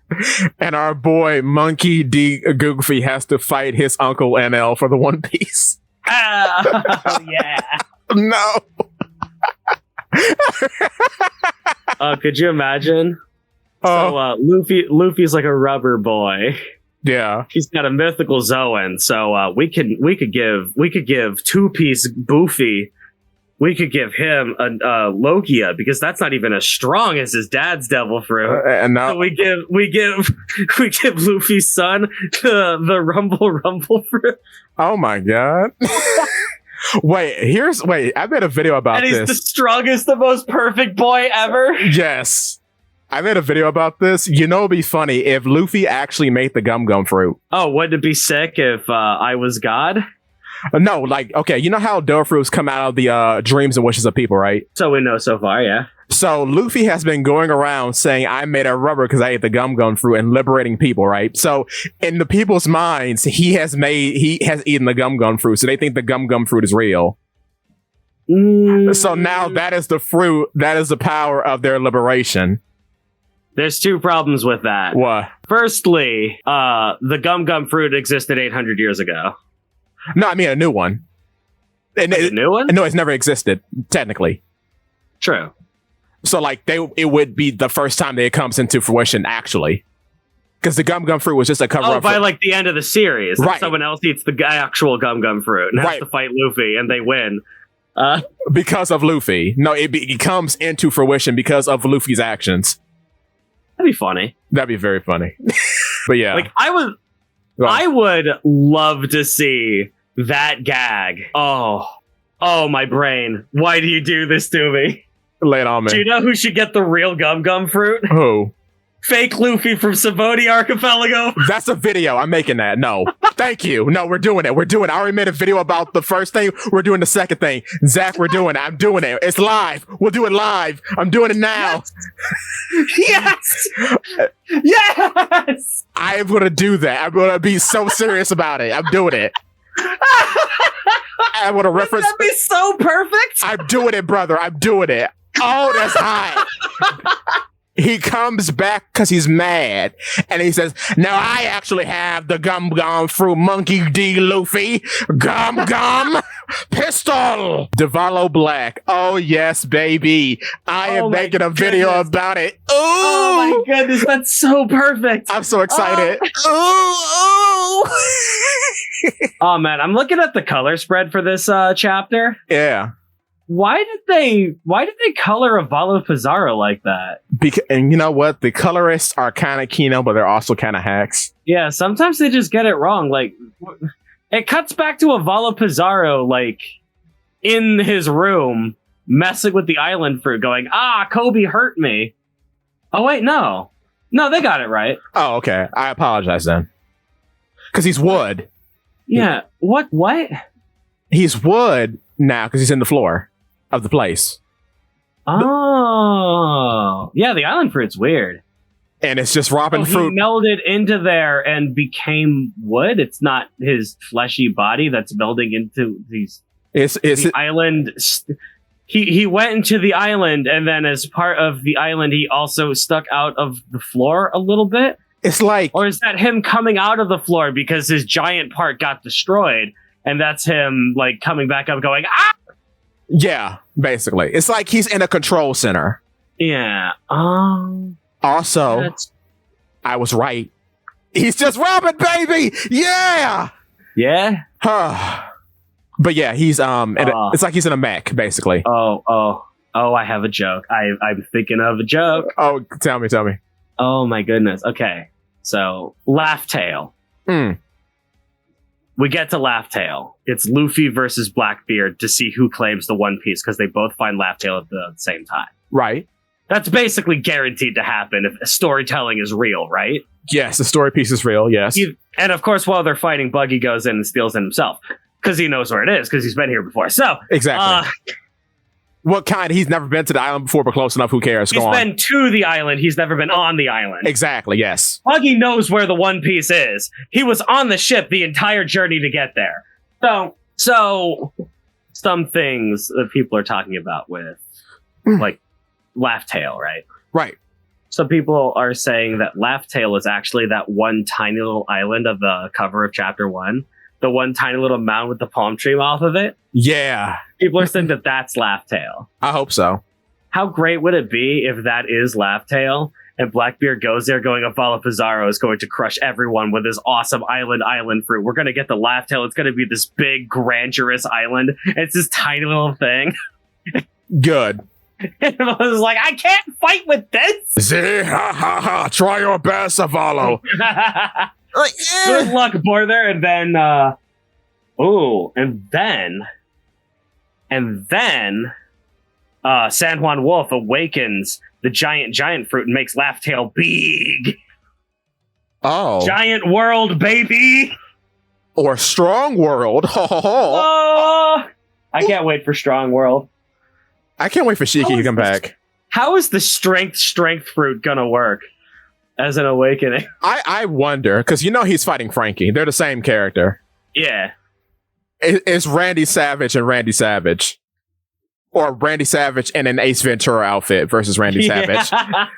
And our boy Monkey D. Goofy has to fight his uncle NL for the One Piece. Oh, yeah. No. Could you imagine? So Luffy's like a rubber boy. Yeah, he's got a mythical Zoan. So we could give Two-Piece Boofy. We could give him a Logia because that's not even as strong as his dad's devil fruit. And now so we give Luffy's son the Rumble fruit. Oh my god. Wait, I made a video about this. And he's the strongest, the most perfect boy ever. Yes. I made a video about this. You know, it'd be funny if Luffy actually made the Gum Gum fruit. Oh, wouldn't it be sick if I was God? No, okay, you know how Devil Fruits come out of the dreams and wishes of people, right? So we know so far, yeah. So Luffy has been going around saying, I made a rubber because I ate the Gum Gum fruit and liberating people, right? So in the people's minds, he has eaten the Gum Gum fruit, so they think the Gum Gum fruit is real. So now that is the fruit, that is the power of their liberation. There's two problems with that. What? Firstly, the Gum Gum fruit existed 800 years ago. No, I mean a new one. A new one? No, it's never existed, technically. True. So, it would be the first time that it comes into fruition, actually. Because the Gum Gum fruit was just a cover-up. By, the end of the series. Right. Someone else eats the actual Gum Gum fruit and has to fight Luffy, and they win. Because of Luffy. No, it comes into fruition because of Luffy's actions. That'd be funny. That'd be very funny. But yeah. I would love to see that gag. Oh, my brain. Why do you do this to me? Lay it on me. Do you know who should get the real Gum Gum fruit? Who? Fake Luffy from Savoni Archipelago. That's a video. I'm making that. No. Thank you. No, we're doing it. I already made a video about the first thing. We're doing the second thing. Zakk, we're doing it. I'm doing it. It's live. We'll do it live. I'm doing it now. Yes. Yes. I'm going to do that. I'm going to be so serious about it. I'm doing it. I want to reference. That'd be so perfect. I'm doing it, brother. I'm doing it. Oh, that's hot. He comes back because he's mad. And he says, now I actually have the Gum Gum fruit, Monkey D. Luffy. Gum Gum pistol. Devalo Black. Oh, yes, baby. I am making a video about it. Ooh. Oh, my goodness. That's so perfect. I'm so excited. Ooh. Oh, man. I'm looking at the color spread for this chapter. Yeah. Why did they color Avalo Pizarro like that? And you know what? The colorists are kind of Kino, but they're also kind of hacks. Yeah, sometimes they just get it wrong. Like, it cuts back to Avalo Pizarro, like, in his room, messing with the island fruit, going, Kobe hurt me. Oh, wait, no. No, they got it right. Oh, okay. I apologize then. Because he's wood. Yeah. What? He's wood now because he's in the floor of the place. Oh. Yeah, the island fruit's weird. And it's just robbing fruit. He melded into there and became wood? It's not his fleshy body that's melding into the island. He went into the island, and then as part of the island, he also stuck out of the floor a little bit. It's like... Or is that him coming out of the floor because his giant part got destroyed, and that's him, like, coming back up going, ah! Yeah, basically. It's like he's in a control center. Yeah. Also, I was right. He's just Robin, baby! Yeah! Yeah? But yeah, he's it's like he's in a mech, basically. Oh, I have a joke. I'm thinking of a joke. Oh, tell me. Oh my goodness. Okay. So, Laugh Tale. We get to Laugh Tale. It's Luffy versus Blackbeard to see who claims the One Piece, because they both find Laugh Tale at the same time. Right. That's basically guaranteed to happen if storytelling is real, right? Yes, the story piece is real, yes. And of course, while they're fighting, Buggy goes in and steals it himself. Because he knows where it is, because he's been here before. So exactly. What kind? He's never been to the island before, but close enough. Who cares? He's been to the island. He's never been on the island. Exactly. Yes. Buggy knows where the One Piece is. He was on the ship the entire journey to get there. So some things that people are talking about with, like, Laugh Tale, right? Right. Some people are saying that Laugh Tale is actually that one tiny little island of the cover of Chapter 1. The one tiny little mound with the palm tree off of it. Yeah. People are saying that that's Laugh Tale. I hope so. How great would it be if that is Laugh Tale and Blackbeard goes there going, Avalo Pizarro is going to crush everyone with his awesome island fruit. We're going to get the Laugh Tale. It's going to be this big, grandiose island. It's this tiny little thing. Good. And I was like, I can't fight with this. See? Ha ha ha. Try your best, Avalo. Like, good luck, Borther. And then San Juan Wolf awakens the giant fruit and makes Laugh Tale big. Oh. Giant world, baby. Or Strong World. Oh, I can't wait for Strong World. I can't wait for Shiki to come back. How is the strength fruit gonna work as an awakening? I wonder, because he's fighting Frankie. They're the same character. Yeah. It's Randy Savage and Randy Savage. Or Randy Savage in an Ace Ventura outfit versus Randy Savage.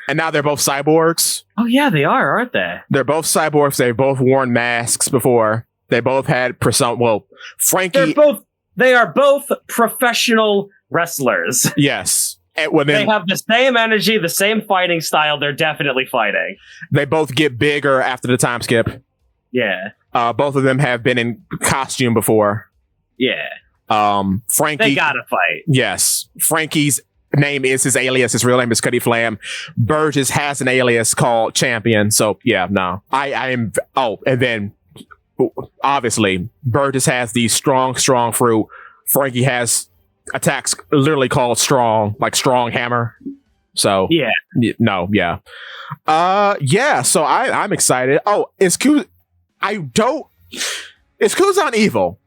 And now they're both cyborgs. Oh yeah, they are, aren't they? They're both cyborgs. They've both worn masks before. They both had Frankie... They are both professional wrestlers. Yes. They have the same energy, the same fighting style. They're definitely fighting. They both get bigger after the time skip. Yeah. Both of them have been in costume before. Yeah. Frankie... They gotta fight. Yes. Frankie's name is his alias. His real name is Cuddy Flam. Burgess has an alias called Champion. So, yeah, no. I am... Oh, and then... Obviously, Burgess has the strong fruit. Frankie has attacks literally called strong, like strong hammer. So yeah. So I'm excited. Oh, is Kuzan evil?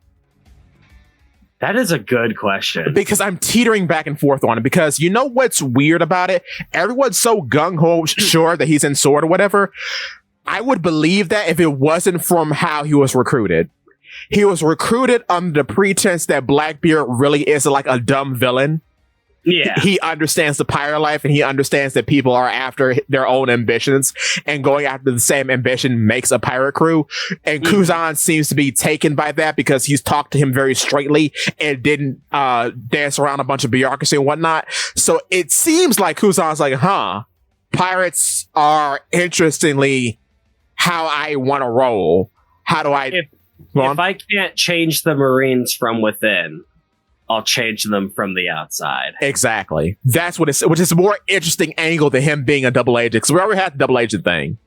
That is a good question. Because I'm teetering back and forth on it. Because you know what's weird about it? Everyone's so gung-ho sure that he's in Sword or whatever. I would believe that if it wasn't from how he was recruited. He was recruited under the pretense that Blackbeard really is like a dumb villain. Yeah. He understands the pirate life, and he understands that people are after their own ambitions, and going after the same ambition makes a pirate crew. And Kuzan seems to be taken by that because he's talked to him very straightly and didn't dance around a bunch of bureaucracy and whatnot. So it seems like Kuzan's like, pirates are interestingly how I want to roll. How do I... If I can't change the Marines from within, I'll change them from the outside. Exactly. That's what which is a more interesting angle than him being a double agent, because we already had the double agent thing.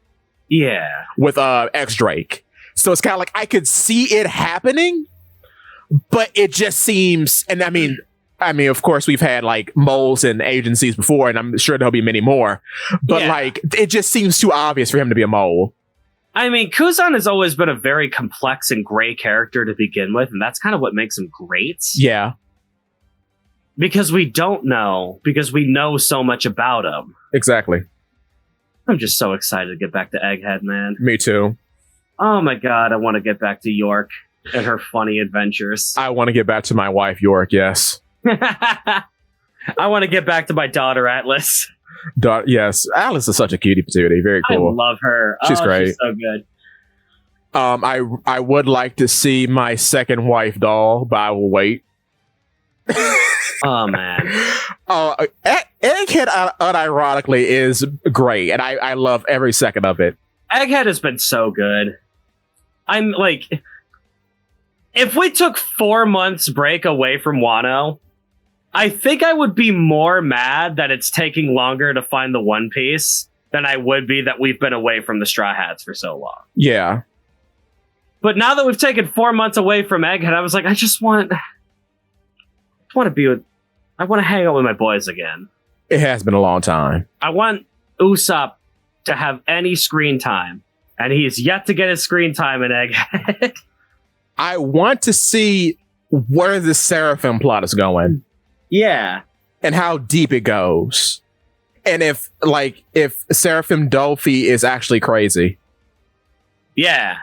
Yeah. With X Drake. So it's kind of like I could see it happening, but it just seems, and I mean, of course, we've had like moles and agencies before, and I'm sure there'll be many more. But like, it just seems too obvious for him to be a mole. I mean, Kuzan has always been a very complex and gray character to begin with, and that's kind of what makes him great. Yeah. Because we don't know, because we know so much about him. Exactly. I'm just so excited to get back to Egghead, man. Me too. Oh my god, I want to get back to York and her funny adventures. I want to get back to my wife, York, yes. I want to get back to my daughter, Atlas. Yes, Alice is such a cutie patootie. Very cool. I love her. She's great. She's so good. I would like to see my second wife doll, but I will wait. Oh man. Egghead unironically is great, and I love every second of it. Egghead has been so good. I'm like, if we took 4 months break away from Wano, I think I would be more mad that it's taking longer to find the One Piece than I would be that we've been away from the Straw Hats for so long. Yeah. But now that we've taken 4 months away from Egghead, I was like, I want to hang out with my boys again. It has been a long time. I want Usopp to have any screen time, and he's yet to get his screen time in Egghead. I want to see where the Seraphim plot is going. Yeah. And how deep it goes. And if Seraphim Dolphy is actually crazy. Yeah.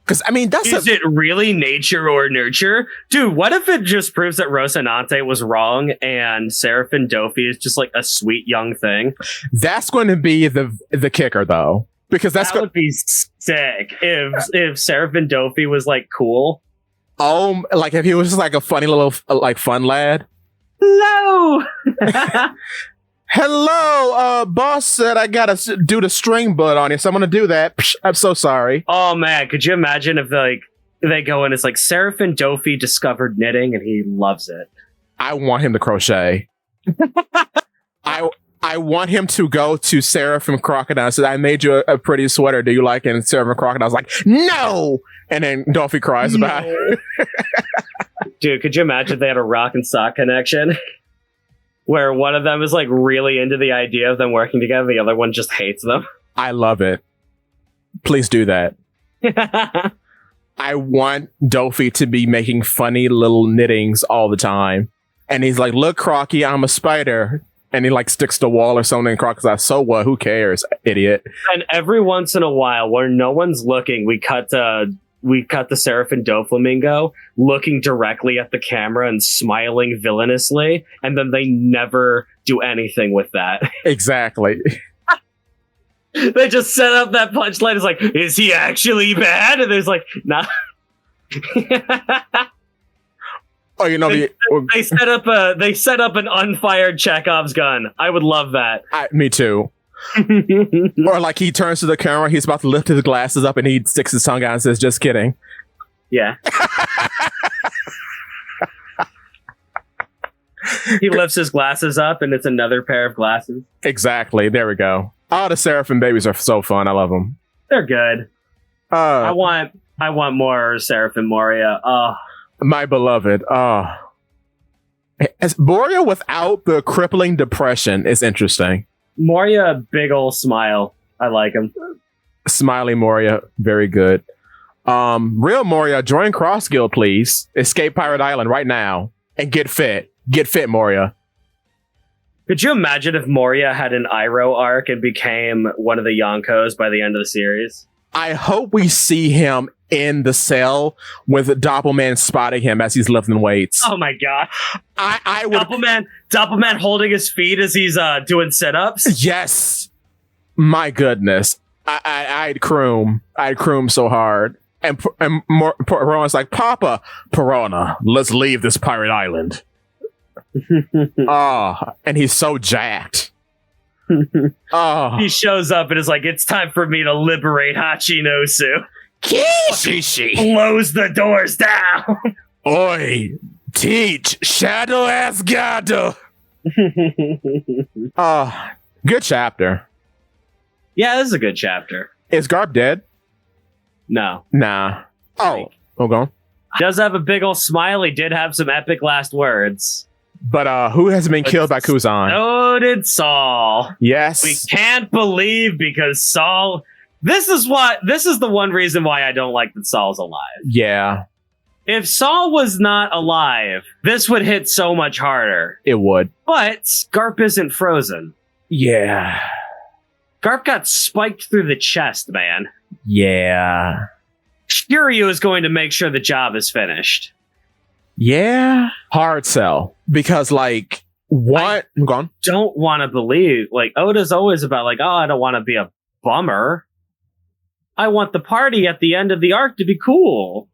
Because, I mean, is it really nature or nurture? Dude, what if it just proves that Rocinante was wrong and Seraphim Dolphy is just like a sweet young thing? That's going to be the kicker, though. Because that would be sick if Seraphim Dolphy was like cool. Like if he was just like a funny little like fun lad. Hello. Hello, boss said I gotta do the string butt on you, so I'm gonna do that. Psh, I'm so sorry. Oh man, could you imagine if they go and it's like Seraphim Dolphy discovered knitting and he loves it. I want him to crochet. I want him to go to Seraphim Crocodile and say, I made you a pretty sweater. Do you like it? And Seraphim Crocodile's like, no! And then Dolphy cries about it. Dude, could you imagine if they had a rock and sock connection? Where one of them is like really into the idea of them working together, the other one just hates them. I love it. Please do that. I want Dolphy to be making funny little knittings all the time. And he's like, look, Crocky, I'm a spider. And he like sticks to the wall or something, and Croc's like, so what? Who cares, idiot? And every once in a while, where no one's looking, we cut the Seraphim Doflamingo looking directly at the camera and smiling villainously, and then they never do anything with that. Exactly. They just set up that punchline. It's like, is he actually bad? And there's like, nah. Oh, you know, they set up an unfired Chekhov's gun. I would love that. Me too. Or like he turns to the camera, he's about to lift his glasses up, and he sticks his tongue out and says, "Just kidding." Yeah. He lifts his glasses up, and it's another pair of glasses. Exactly. There we go. Oh, the Seraphim babies are so fun. I love them. They're good. I want more Seraphim Moria. Oh. My beloved. As Moria without the crippling depression is interesting. Moria, big ol' smile. I like him. Smiley Moria, very good. Real Moria, join Cross Guild, please. Escape Pirate Island right now and get fit. Get fit, Moria. Could you imagine if Moria had an Iroh arc and became one of the Yonkos by the end of the series? I hope we see him in the cell with Doppelman spotting him as he's lifting weights. Oh my god! I would Doppelman holding his feet as he's doing sit-ups. Yes, my goodness, I'd croom so hard, and Piranha's like, Papa, Piranha, let's leave this pirate island. And he's so jacked. He shows up and is like, it's time for me to liberate Hachinosu. Kishishi blows the doors down. Oi, Teach Shadow Asgard. Good chapter. Yeah, this is a good chapter. Is Garp dead? No. Nah. Oh, hold on. Does have a big old smile. He did have some epic last words. But who has been killed by Kuzan? So did Saul. Yes. We can't believe because Saul. This is the one reason why I don't like that Saul's alive. Yeah. If Saul was not alive, this would hit so much harder. It would. But Garp isn't frozen. Yeah. Garp got spiked through the chest, man. Yeah. Shiryu is going to make sure the job is finished. Yeah. Hard sell. Because, like, what? I'm gone. Don't want to believe. Like, Oda's always about, like, oh, I don't want to be a bummer. I want the party at the end of the arc to be cool.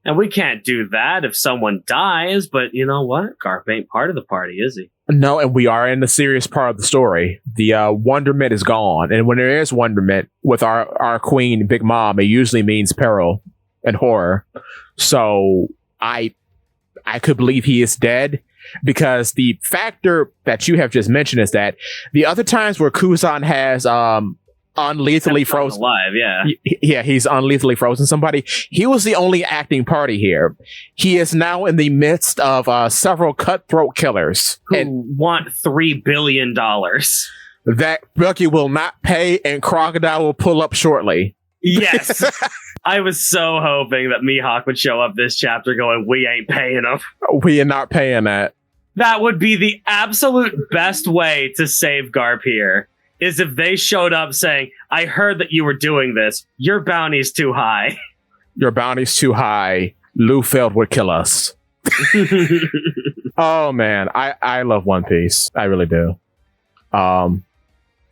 And we can't do that if someone dies, but you know what? Garp ain't part of the party, is he? No, and we are in the serious part of the story. The wonderment is gone. And when there is wonderment with our queen, Big Mom, it usually means peril and horror. So I could believe he is dead, because the factor that you have just mentioned is that the other times where Kuzan has unlethally frozen alive, he's unlethally frozen somebody, he was the only acting party here. He is now in the midst of several cutthroat killers who want $3 billion that Bucky will not pay, and Crocodile will pull up shortly. Yes. I was so hoping that Mihawk would show up this chapter going, we ain't paying him. We are not paying that. That would be the absolute best way to save Garp here, is if they showed up saying, I heard that you were doing this. Your bounty's too high. Your bounty's too high. Lufeld would kill us. Oh, man. I love One Piece. I really do.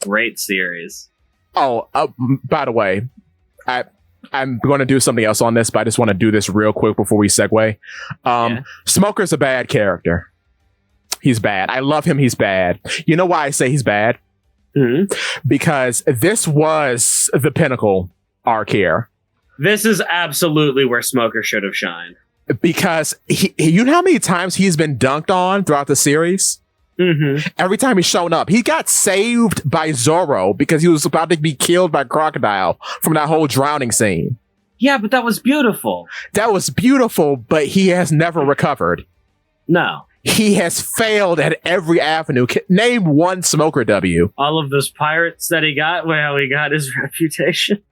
Great series. Oh, by the way, I'm going to do something else on this, but I just want to do this real quick before we segue. Smoker's a bad character. He's bad. I love him. He's bad. You know why I say he's bad? Mm-hmm. Because this was the pinnacle arc here. This is absolutely where Smoker should have shined. Because you know how many times he's been dunked on throughout the series? Mm-hmm. Every time he's shown up, he got saved by Zoro because he was about to be killed by Crocodile from that whole drowning scene. Yeah, but that was beautiful. That was beautiful, but he has never recovered. No. He has failed at every avenue. Name one Smoker W. All of those pirates that he got, well, he got his reputation.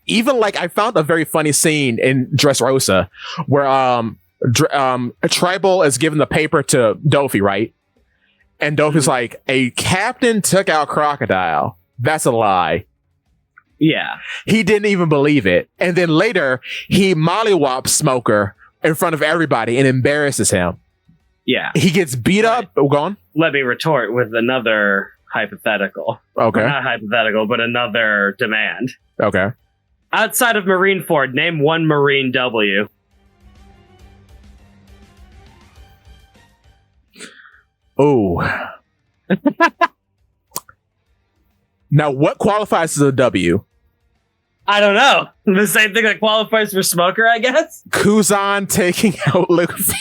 Even, like, I found a very funny scene in Dressrosa where Tribal is giving the paper to Dofi, right? And Dofi's like, a captain took out Crocodile. That's a lie. Yeah. He didn't even believe it. And then later, he mollywops Smoker in front of everybody and embarrasses him. Yeah. He gets beat up. Oh, go on. Let me retort with another hypothetical. Okay. Well, not hypothetical, but another demand. Okay. Outside of Marineford, name one Marine W. Oh. Now, what qualifies as a W? I don't know. The same thing that qualifies for Smoker, I guess? Kuzan taking out Luffy.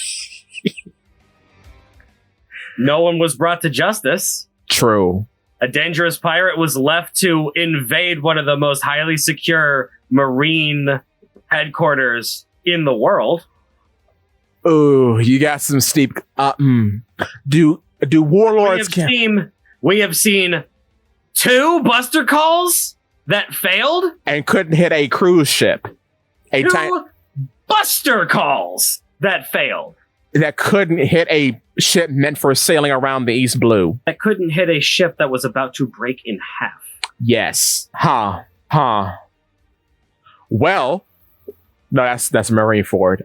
No one was brought to justice. True. A dangerous pirate was left to invade one of the most highly secure marine headquarters in the world. Oh, you got some steep. Do warlords? We have seen 2 Buster Calls that failed and couldn't hit a cruise ship. Two Buster Calls that failed. That couldn't hit a ship meant for sailing around the East Blue. That couldn't hit a ship that was about to break in half. Yes. Well, no, that's Marineford.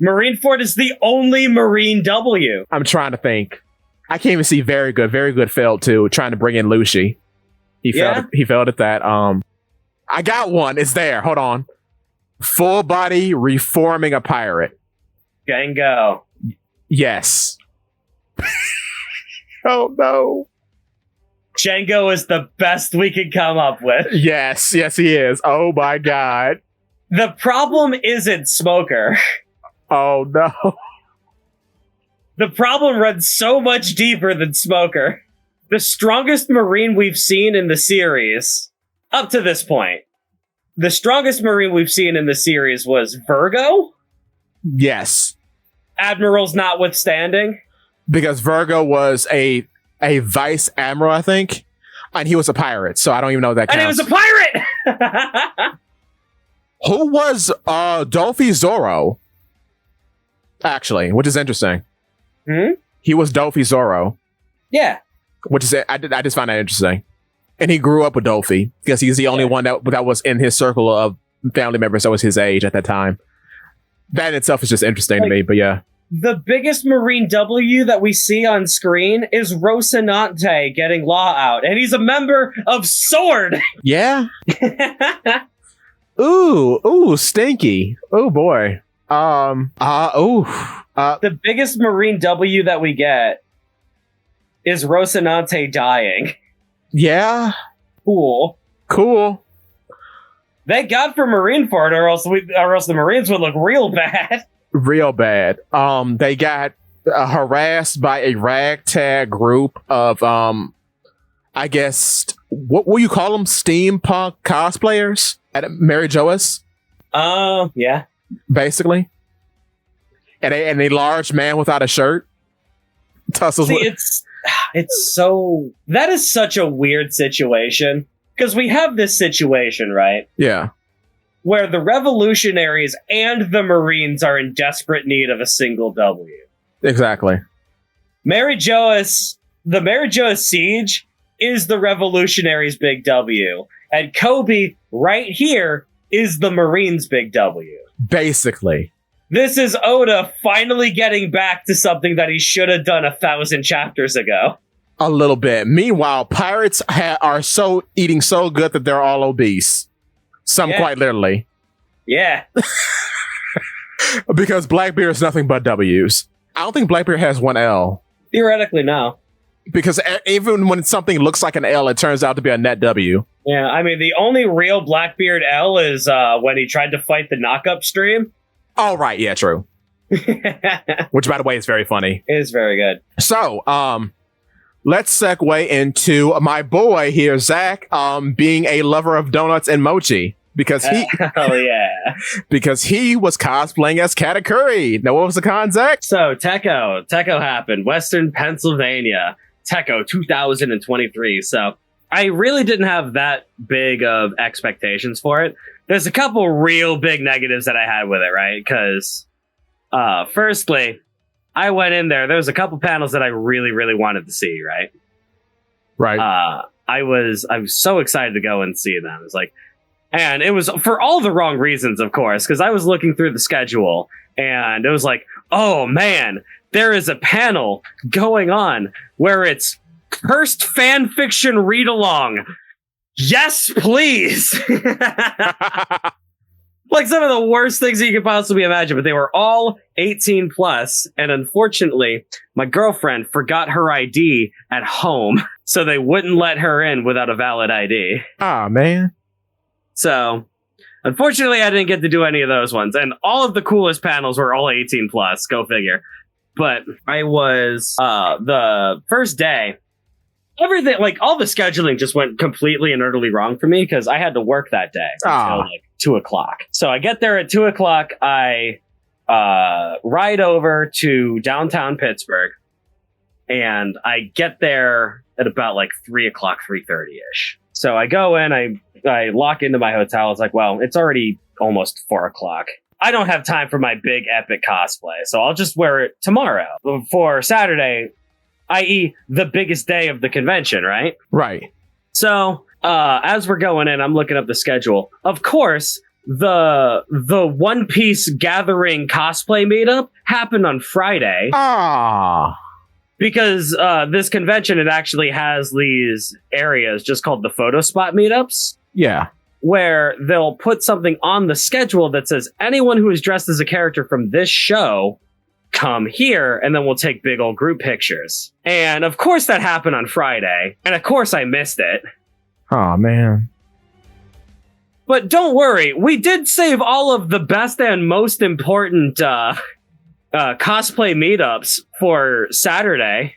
Marineford is the only Marine W. I'm trying to think. I can't even see very good failed too, trying to bring in Lucy. He failed at that. I got one. It's there. Hold on. Full body reforming a pirate. Django. Yes. Oh no. Django is the best we could come up with. Yes, he is. Oh my god. The problem isn't Smoker. Oh no. The problem runs so much deeper than Smoker. The strongest Marine we've seen in the series, up to this point, the strongest Marine we've seen in the series was Virgo? Yes. Admirals notwithstanding. Because Virgo was a vice admiral, I think. And he was a pirate, so I don't even know if that counts. And he was a pirate! Who was Dolphy Zoro? Actually, which is interesting. He was Dolphy Zoro. Yeah. Which is I just find that interesting. And he grew up with Dolphy because he's the only one that was in his circle of family members that was his age at that time. That in itself is just interesting to me, but yeah. The biggest Marine W that we see on screen is Rocinante getting Law out, and he's a member of SWORD. Yeah. Ooh, stinky. Oh boy. The biggest Marine W that we get is Rocinante dying. Yeah. Cool. Thank God for Marineford, or else the Marines would look real bad. Real bad. They got harassed by a ragtag group of I guess what will you call them? Steampunk cosplayers at Mary Joas. Yeah. Basically. And a large man without a shirt. Tussles. See, it's so that is such a weird situation. Because we have this situation, right? Yeah. Where the revolutionaries and the Marines are in desperate need of a single W. Exactly. The Mary Joas siege is the revolutionaries' big W. And Kobe, right here, is the Marines' big W. Basically. This is Oda finally getting back to something that he should have done 1,000 chapters ago. A little bit. Meanwhile, pirates are eating so good that they're all obese. Some quite literally. Yeah. Because Blackbeard is nothing but W's. I don't think Blackbeard has one L. Theoretically, no. Because even when something looks like an L, it turns out to be a net W. Yeah, I mean, the only real Blackbeard L is when he tried to fight the knock-up stream. Oh, right. Yeah, true. Which, by the way, is very funny. It is very good. So, let's segue into my boy here, Zakk, being a lover of donuts and mochi. Because he was cosplaying as Katakuri. Now, what was the con, Zakk? So, Tekko happened. Western Pennsylvania. Tekko 2023. So, I really didn't have that big of expectations for it. There's a couple real big negatives that I had with it, right? Because, firstly, I went in there. There was a couple panels that I really, really wanted to see, right? Right. I was so excited to go and see them. It was like, and it was for all the wrong reasons, of course, because I was looking through the schedule and it was like, oh man, there is a panel going on where it's cursed fan fiction read along. Yes, please. Like some of the worst things that you could possibly imagine, but they were all 18 plus. And unfortunately, my girlfriend forgot her ID at home, so they wouldn't let her in without a valid ID. Ah, man. So, unfortunately, I didn't get to do any of those ones. And all of the coolest panels were all 18 plus. Go figure. But I was, the first day, everything, like all the scheduling just went completely and utterly wrong for me because I had to work that day until like 2 o'clock. So I get there at 2 o'clock. I ride over to downtown Pittsburgh and I get there at about like 3 o'clock, 3:30-ish. So I go in, I lock into my hotel. It's like, well, it's already almost 4 o'clock. I don't have time for my big epic cosplay, so I'll just wear it tomorrow for Saturday, i.e. the biggest day of the convention, right? Right. So, as we're going in, I'm looking up the schedule. Of course, the One Piece Gathering cosplay meetup happened on Friday. Because this convention, it actually has these areas just called the photo spot meetups. Yeah. Where they'll put something on the schedule that says anyone who is dressed as a character from this show, come here, and then we'll take big old group pictures. And of course that happened on Friday, and of course I missed it. Oh, man. But don't worry, we did save all of the best and most important cosplay meetups for Saturday.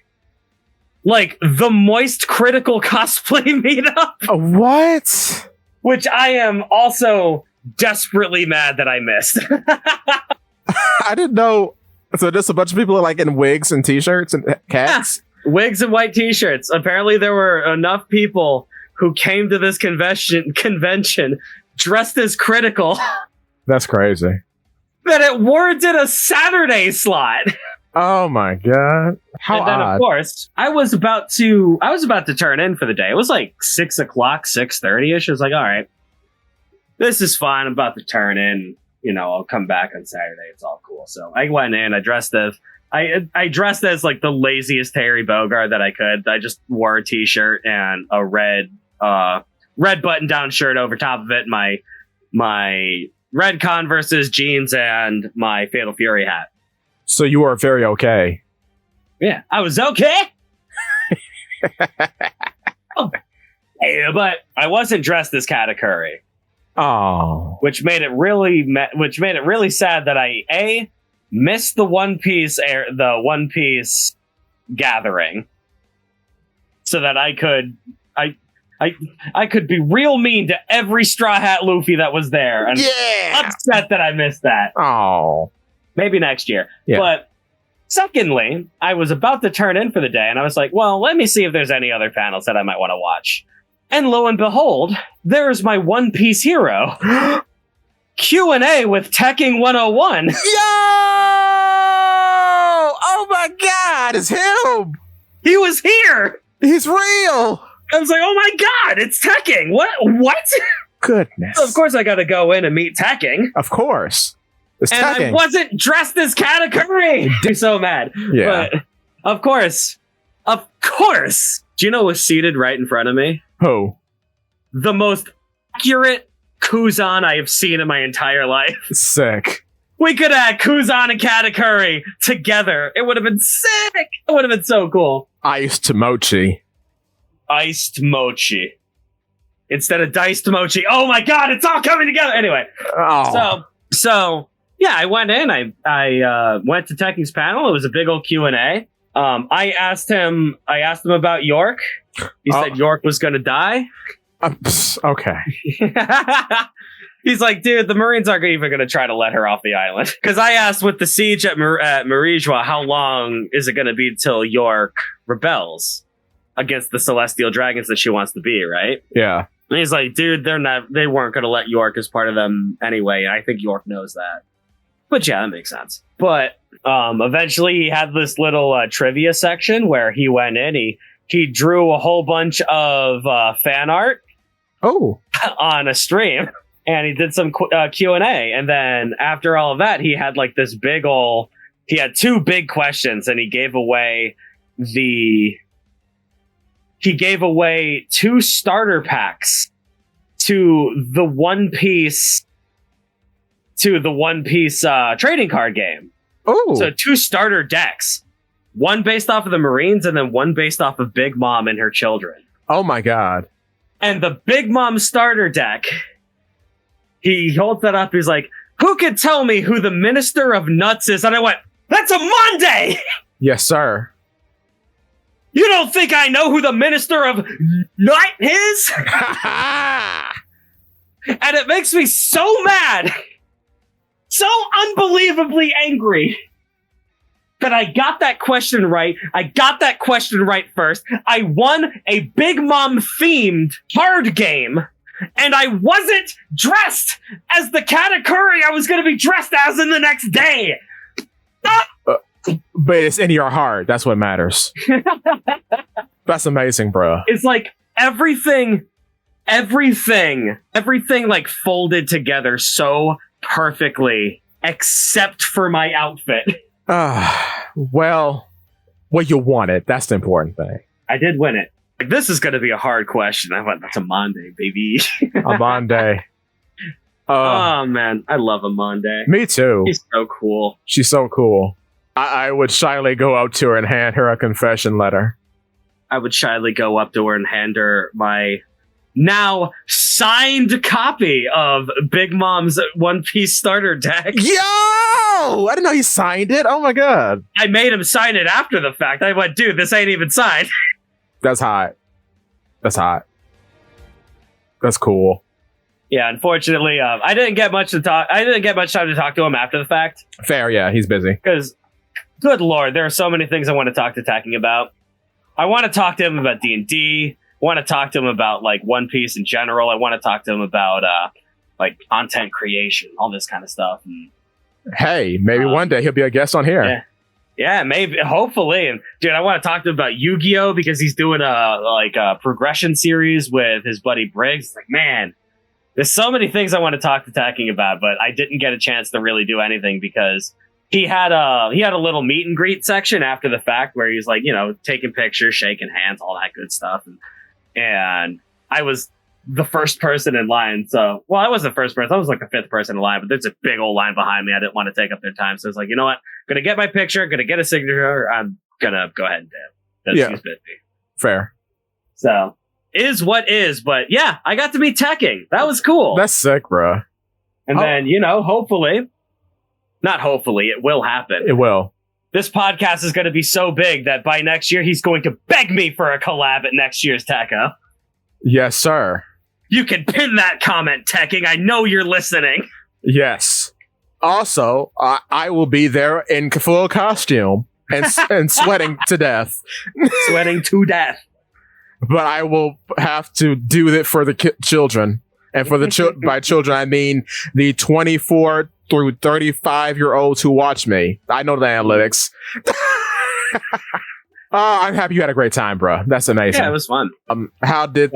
Like the Moist Critical cosplay meetup. What? Which I am also desperately mad that I missed. I didn't know. So just a bunch of people like in wigs and t-shirts and cats? Yeah. Wigs and white t-shirts. Apparently there were enough people who came to this convention dressed as Critical. That's crazy. That it warranted a Saturday slot. Oh my god! How and then, odd. Of course, I was about to turn in for the day. It was like 6:00, 6:30ish. I was like, all right, this is fine. I'm about to turn in. You know, I'll come back on Saturday. It's all cool. So I went in. I dressed as like the laziest Harry Bogart that I could. I just wore a t-shirt and a red button-down shirt over top of it. My red Converse's, jeans, and my Fatal Fury hat. So you were very okay. Yeah, I was okay. Hey, but I wasn't dressed as Katakuri. Oh, which made it really sad that I missed the One Piece gathering, so that I could be real mean to every Straw Hat Luffy that was there, and upset that I missed that. Oh. Maybe next year. Yeah. But secondly, I was about to turn in for the day, and I was like, well, let me see if there's any other panels that I might want to watch. And lo and behold, there's my One Piece hero. Q&A with Tekking101. Yo! Oh my god, it's him! He was here! He's real! I was like, oh my god, it's Tekking! What? Goodness. So of course I gotta go in and meet Tekking. Of course. It's and Tekking. I wasn't dressed as Katakuri! I'm so mad. Yeah. But, of course. Do you know who's seated right in front of me? Who? The most accurate Kuzan I have seen in my entire life. Sick. We could have had Kuzan and Katakuri together. It would have been sick. It would have been so cool. Iced mochi. Iced mochi. Instead of diced mochi. Oh my god, it's all coming together. Anyway. Oh. So yeah, I went in. I went to Tekking's panel. It was a big old Q&A. I asked him about York. He said York was going to die. Okay. He's like, dude, the Marines aren't even going to try to let her off the island. Because I asked with the siege at Marijua, how long is it going to be until York rebels against the Celestial Dragons that she wants to be, right? Yeah. And he's like, dude, they weren't going to let York as part of them anyway. I think York knows that. But yeah, that makes sense. But eventually he had this little trivia section where he went in, he drew a whole bunch of fan art on a stream, and he did some Q&A. And then after all of that, he had like this he had two big questions, and he gave away two starter packs to the One Piece trading card game. Oh, so two starter decks, one based off of the Marines and then one based off of Big Mom and her children. Oh my god. And the Big Mom starter deck, he holds that up. He's like, who could tell me who the Minister of Nuts is? And I went, that's a Monday. Yes, sir. You don't think I know who the Minister of Nut is? And it makes me so mad. So unbelievably angry that I got that question right. I got that question right first. I won a Big Mom themed card game, and I wasn't dressed as the Katakuri I was going to be dressed as in the next day. But it's in your heart. That's what matters. That's amazing, bro. It's like everything like folded together so perfectly, except for my outfit. Well, you wanted. That's the important thing. I did win it. Like, this is going to be a hard question. I went, that's Amande, baby. Amande. Oh, man. I love Amande. Me too. She's so cool. She's so cool. I would shyly go up to her and hand her a confession letter. I would shyly go up to her and hand her my now signed copy of Big Mom's One Piece starter deck. Yo! I didn't know he signed it. Oh my god. I made him sign it after the fact. I went, dude, this ain't even signed. That's hot. That's hot. That's cool. Yeah, unfortunately, I didn't get much to talk. I didn't get much time to talk to him after the fact. Fair, yeah, he's busy. Because, good lord, there are so many things I want to talk to Tekking about. I want to talk to him about D&D. I want to talk to him about like One Piece in general. I want to talk to him about like content creation, all this kind of stuff. And, hey, maybe one day he'll be a guest on here. Yeah, maybe, hopefully. And dude, I want to talk to him about Yu-Gi-Oh because he's doing a progression series with his buddy Briggs. It's like, man, there's so many things I want to talk to Tekking about, but I didn't get a chance to really do anything because he had a little meet and greet section after the fact where he's like, you know, taking pictures, shaking hands, all that good stuff. And I was the first person in line. So, well, I wasn't the first person. I was like the fifth person in line, but there's a big old line behind me. I didn't want to take up their time. So it's like, you know what? I'm going to get my picture, going to get a signature. I'm going to go ahead and dip. That's busy. Fair. So, is what is. But yeah, I got to meet Tekking. That was cool. That's sick, bro. And then, you know, hopefully, not hopefully, it will happen. It will. This podcast is going to be so big that by next year, he's going to beg me for a collab at next year's Tekka. Yes, sir. You can pin that comment, Tekking. I know you're listening. Yes. Also, I will be there in full costume and sweating to death. Sweating to death. But I will have to do it for the children. And for the by children, I mean the 24 through 35-year-olds who watch me. I know the analytics. I'm happy you had a great time, bro. That's amazing. Yeah, it was fun. How did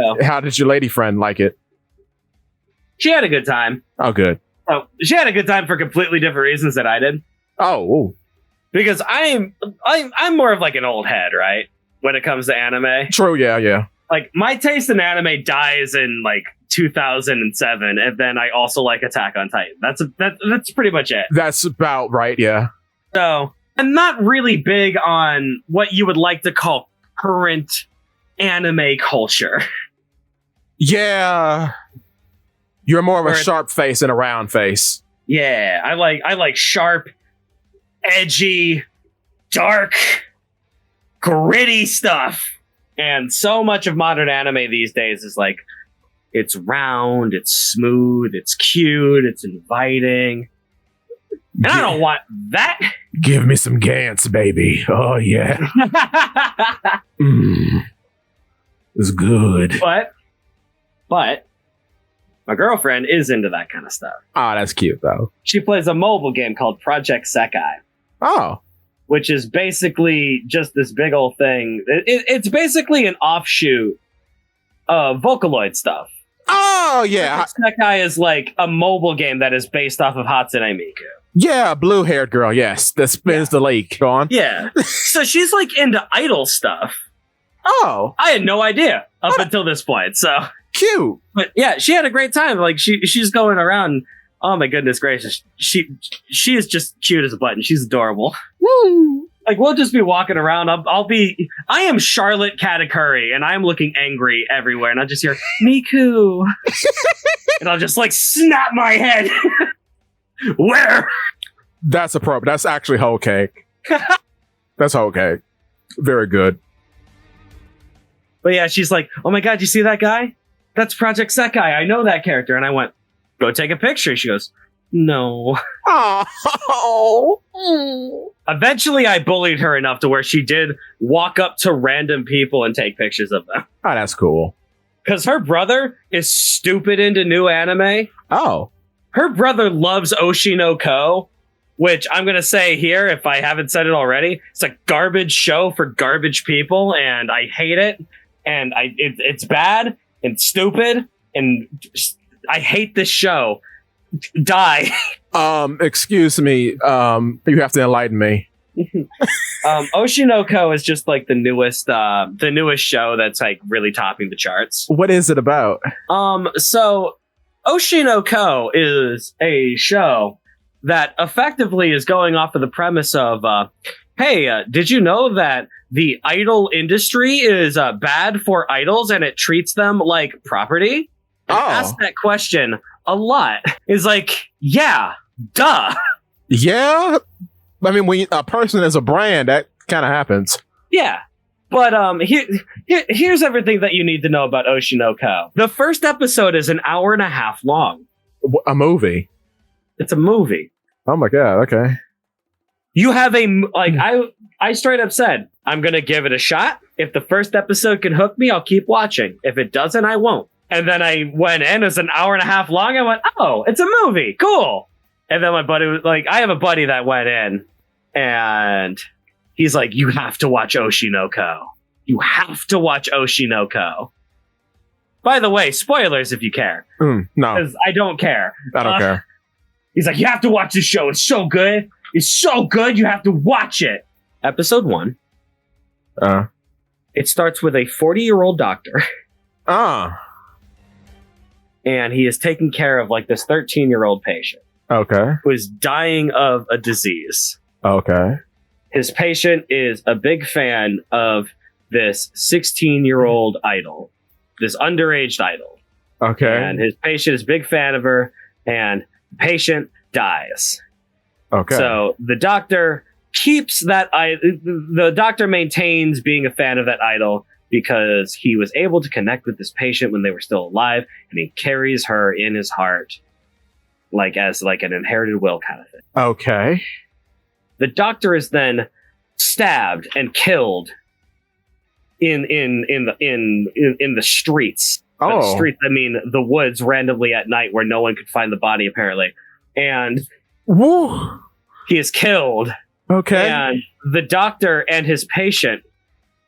your lady friend like it? She had a good time. Oh, good. Oh, she had a good time for completely different reasons than I did. Oh, ooh. Because I'm more of like an old head, right? When it comes to anime. True, yeah. Like, my taste in anime dies in like 2007, and then I also like Attack on Titan. That's pretty much it. That's about right, yeah. So I'm not really big on what you would like to call current anime culture. Yeah. You're more of a sharp face than a round face. Yeah, I like sharp, edgy, dark, gritty stuff. And so much of modern anime these days is like, it's round, it's smooth, it's cute, it's inviting. And I don't want that. Give me some Gantz, baby. Oh, yeah. It's good. But my girlfriend is into that kind of stuff. Oh, that's cute, though. She plays a mobile game called Project Sekai. Oh. Which is basically just this big old thing. It's basically an offshoot of Vocaloid stuff. Oh, yeah. Sekai is like a mobile game that is based off of Hatsune Miku. Yeah, blue-haired girl, yes. That spins the lake. Go on. Yeah. So she's like into idol stuff. Oh. I had no idea up until this point, so. Cute. But yeah, she had a great time. Like, she's going around. Oh my goodness gracious. She is just cute as a button. She's adorable. Woo. Like, we'll just be walking around. I am Charlotte Katakuri, and I'm looking angry everywhere, and I'll just hear, Miku. And I'll just, like, snap my head. Where? That's appropriate. That's actually whole cake. That's whole cake. Very good. But yeah, she's like, oh my god, you see that guy? That's Project Sekai. I know that character. And I went, go take a picture. She goes, no. Oh. Eventually, I bullied her enough to where she did walk up to random people and take pictures of them. Oh, that's cool. Because her brother is stupid into new anime. Oh. Her brother loves Oshinoko, which I'm going to say here, if I haven't said it already, it's a garbage show for garbage people, and I hate it. And it's bad and stupid, and I hate this show. Die. Excuse me. You have to enlighten me. Oshinoko is just like the newest show that's like really topping the charts. What is it about? So Oshinoko is a show that effectively is going off of the premise of hey, did you know that the idol industry is bad for idols and it treats them like property? And asked that question a lot. It's like, yeah, duh. Yeah. I mean, when a person is a brand, that kind of happens. Yeah. But here's everything that you need to know about Oshinoko. The first episode is an hour and a half long. A movie? It's a movie. Oh my god, okay. You have I straight up said, I'm going to give it a shot. If the first episode can hook me, I'll keep watching. If it doesn't, I won't. And then I went in, it's an hour and a half long. I went, oh, it's a movie. Cool. And then my buddy was like, I have a buddy that went in and he's like, you have to watch Oshinoko. You have to watch Oshinoko. By the way, spoilers if you care. No. Because I don't care. I don't care. He's like, you have to watch this show. It's so good. It's so good. You have to watch it. Episode 1. It starts with a 40-year-old doctor. And he is taking care of like this 13-year-old patient. Okay. Who is dying of a disease. Okay. His patient is a big fan of this 16-year-old idol. This underage idol. Okay. And his patient is a big fan of her. And the patient dies. Okay. So the doctor keeps that the doctor maintains being a fan of that idol because he was able to connect with this patient when they were still alive, and he carries her in his heart like as like an inherited will kind of thing. Okay. The doctor is then stabbed and killed in the streets. By the streets, I mean the woods randomly at night where no one could find the body apparently. And woo, he is killed. Okay. And the doctor and his patient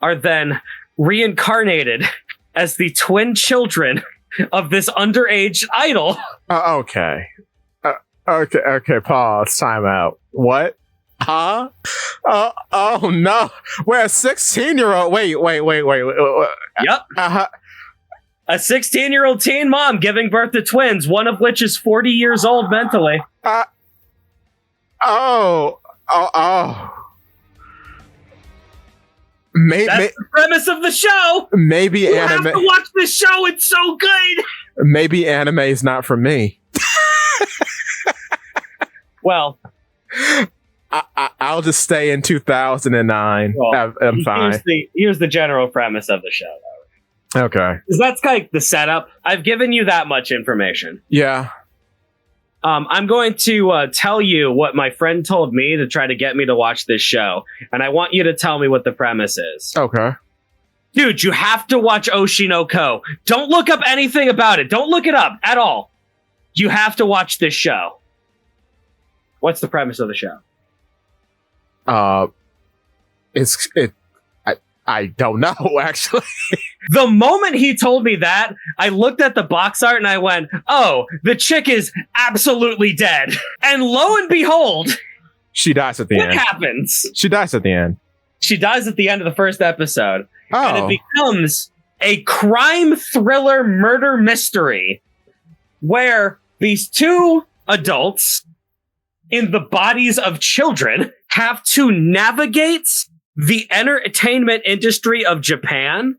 are then reincarnated as the twin children of this underage idol. Okay. Okay, pause. Time out. What? Huh? Oh no. We're a 16-year-old. Wait. Yep. A 16-year-old teen mom giving birth to twins, one of which is 40 years old mentally. Oh. That's the premise of the show. Maybe you anime. have to watch this show. It's so good. Maybe anime is not for me. Well, I'll just stay in 2009. Well, I'm fine. Here's the general premise of the show. Okay. Because that's like the setup. I've given you that much information. Yeah. I'm going to tell you what my friend told me to try to get me to watch this show. And I want you to tell me what the premise is. Okay. Dude, you have to watch Oshinoko. Don't look up anything about it. Don't look it up at all. You have to watch this show. What's the premise of the show? I don't know, actually. The moment he told me that, I looked at the box art and I went, oh, the chick is absolutely dead. And lo and behold, she dies at the end. What happens? She dies at the end. She dies at the end of the first episode. Oh. And it becomes a crime thriller murder mystery where these two adults in the bodies of children have to navigate the entertainment industry of Japan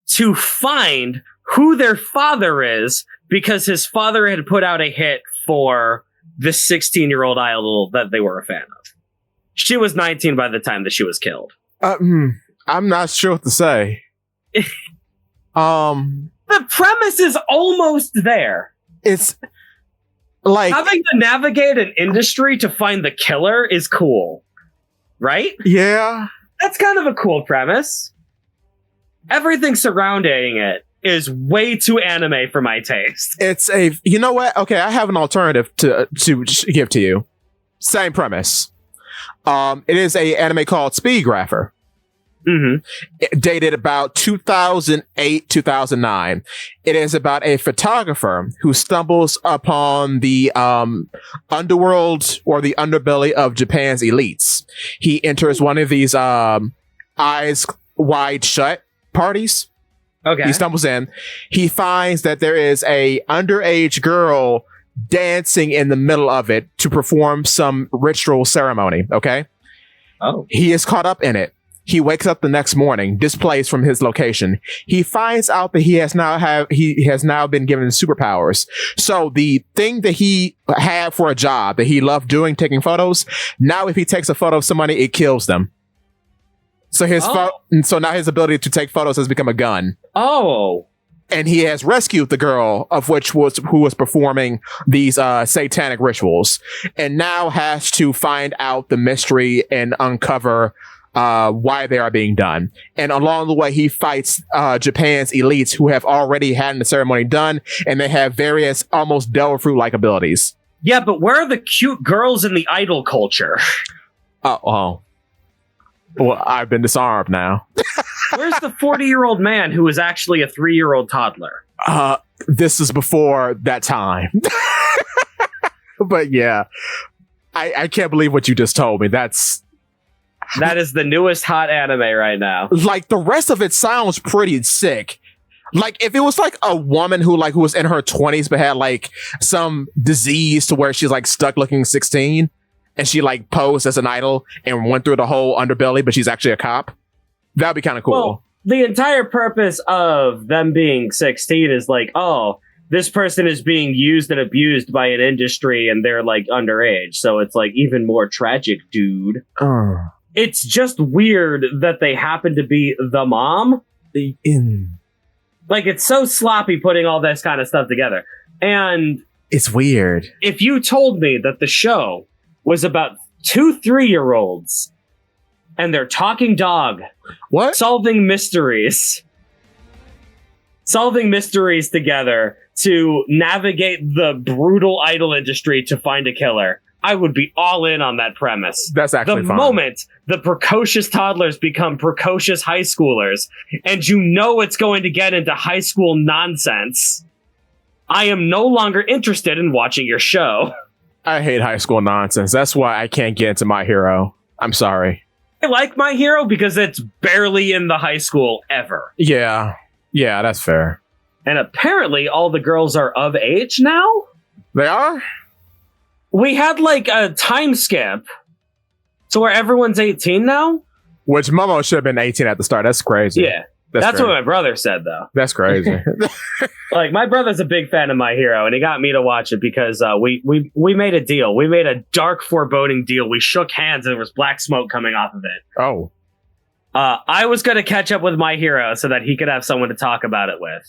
to find who their father is, because his father had put out a hit for this 16-year-old idol that they were a fan of. She was 19 by the time that she was killed. I'm not sure what to say. The premise is almost there. It's like having to navigate an industry to find the killer is cool, right? Yeah. That's kind of a cool premise. Everything surrounding it is way too anime for my taste. It's you know what? Okay, I have an alternative to give to you. Same premise. It is a anime called Speedgrapher. Mm-hmm. Dated about 2008, 2009. It is about a photographer who stumbles upon the underworld or the underbelly of Japan's elites. He enters one of these eyes wide shut parties. Okay. He stumbles in. He finds that there is a underage girl dancing in the middle of it to perform some ritual ceremony. Okay. Oh. He is caught up in it. He wakes up the next morning, displaced from his location. He finds out that he has now been given superpowers. So the thing that he had for a job that he loved doing, taking photos, now if he takes a photo of somebody, it kills them. So so now his ability to take photos has become a gun. Oh. And he has rescued the girl who was performing these satanic rituals, and now has to find out the mystery and uncover why they are being done. And along the way, he fights Japan's elites who have already had the ceremony done, and they have various almost devil fruit-like abilities. Yeah, but where are the cute girls in the idol culture? Well, I've been disarmed now. Where's the 40-year-old man who was actually a 3-year-old toddler? This is before that time. But yeah, I can't believe what you just told me. That is the newest hot anime right now. Like, the rest of it sounds pretty sick. Like, if it was like a woman who was in her 20s but had like some disease to where she's like stuck looking 16, and she like posed as an idol and went through the whole underbelly, but she's actually a cop, that'd be kind of cool. Well, the entire purpose of them being 16 is like, oh, this person is being used and abused by an industry and they're like underage. So it's like even more tragic, dude. It's just weird that they happen to be the mom. Like, it's so sloppy putting all this kind of stuff together. And it's weird. If you told me that the show was about 2 3-year-olds and their talking dog solving mysteries together to navigate the brutal idol industry to find a killer, I would be all in on that premise. That's actually the fun. Moment the precocious toddlers become precocious high schoolers, and you know it's going to get into high school nonsense, I am no longer interested in watching your show. I hate high school nonsense. That's why I can't get into My Hero. I'm sorry. I like My Hero because it's barely in the high school ever. Yeah, that's fair. And apparently all the girls are of age now? They are? We had like a time skip to where everyone's 18 now? Which Momo should have been 18 at the start. That's crazy. Yeah. That's what my brother said, though. That's crazy. Like, my brother's a big fan of My Hero, and he got me to watch it because we made a deal. We made a dark, foreboding deal. We shook hands, and there was black smoke coming off of it. Oh. I was going to catch up with My Hero so that he could have someone to talk about it with.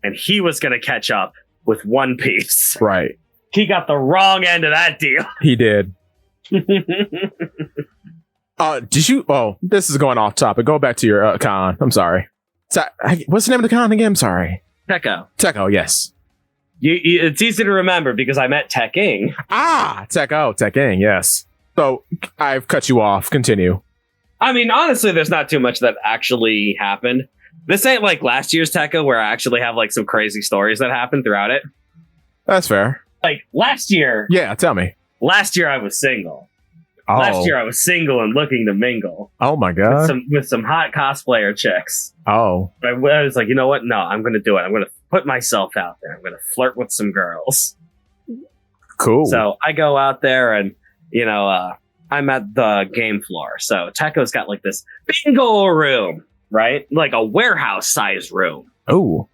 And he was going to catch up with One Piece. Right. He got the wrong end of that deal. He did. Did you... Oh, this is going off topic. Go back to your con. I'm sorry. What's the name of the con again? I'm sorry. Tekko, yes. It's easy to remember because I met Tekking. Tekking, yes. So, I've cut you off. Continue. I mean, honestly, there's not too much that actually happened. This ain't like last year's Tekka where I actually have like some crazy stories that happened throughout it. That's fair. Like, last year... Yeah, tell me. Last year I was single. Oh. Last year I was single and looking to mingle. Oh my god. With some hot cosplayer chicks. Oh. I was like, you know what? No, I'm going to do it. I'm going to put myself out there. I'm going to flirt with some girls. Cool. So I go out there and, I'm at the game floor. So Tekko's got like this bingo room, right? Like a warehouse sized room. Oh.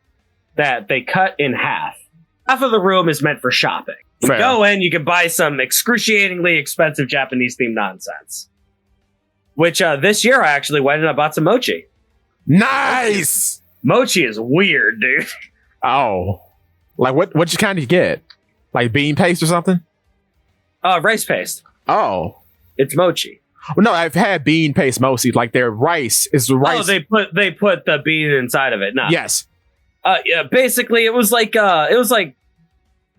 That they cut in half. Half of the room is meant for shopping. You go in, you can buy some excruciatingly expensive Japanese-themed nonsense. Which this year I actually went and I bought some mochi. Nice! Mochi is weird, dude. Oh. Like, what kind did you get? Like bean paste or something? Rice paste. Oh. It's mochi. Well, no, I've had bean paste mostly. Like, their rice is the rice. Oh, they put the bean inside of it. No. Yes. Yeah, basically it was like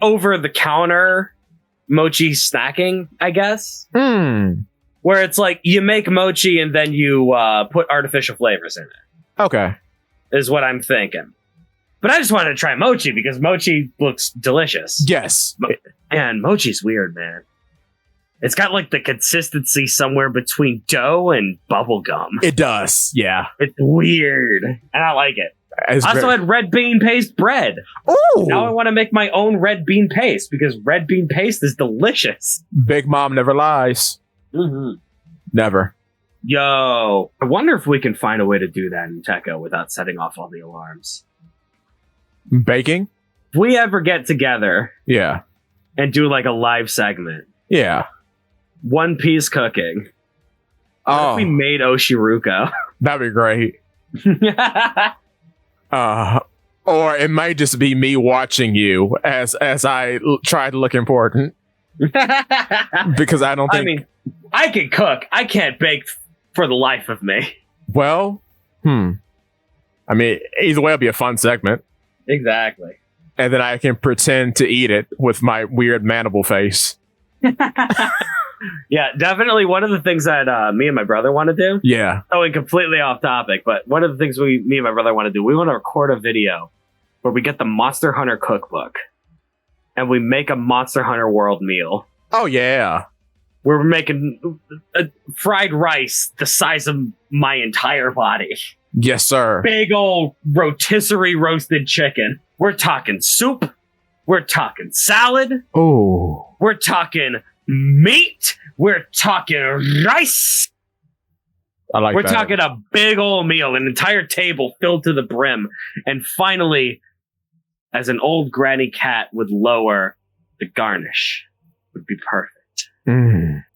over the counter mochi snacking, I guess. Where it's like you make mochi and then you put artificial flavors in it. Okay. Is what I'm thinking. But I just wanted to try mochi because mochi looks delicious. Yes. And mochi's weird, man. It's got like the consistency somewhere between dough and bubble gum. It does, yeah. It's weird. And I like it. I also had red bean paste bread. Oh! Now I want to make my own red bean paste because red bean paste is delicious. Big Mom never lies. Mm-hmm. Never. Yo, I wonder if we can find a way to do that in Tekka without setting off all the alarms. Baking? If we ever get together Yeah. and do like a live segment, Yeah. One Piece cooking. What if we made Oshiruko? That'd be great. Or it might just be me watching you as I try to look important. Because I don't think... I mean, I can cook. I can't bake for the life of me. Well, I mean, either way, it'll be a fun segment. Exactly. And then I can pretend to eat it with my weird mandible face. Yeah, definitely one of the things that me and my brother want to do. Yeah. Oh, and completely off topic, but one of the things me and my brother want to do, we want to record a video where we get the Monster Hunter cookbook and we make a Monster Hunter World meal. Oh, yeah. We're making fried rice the size of my entire body. Yes, sir. Big old rotisserie roasted chicken. We're talking soup. We're talking salad. Oh. We're talking meat. We're talking rice. I like We're that. talking a big old meal, an entire table filled to the brim. And finally, as an old granny cat would lower, the garnish would be perfect.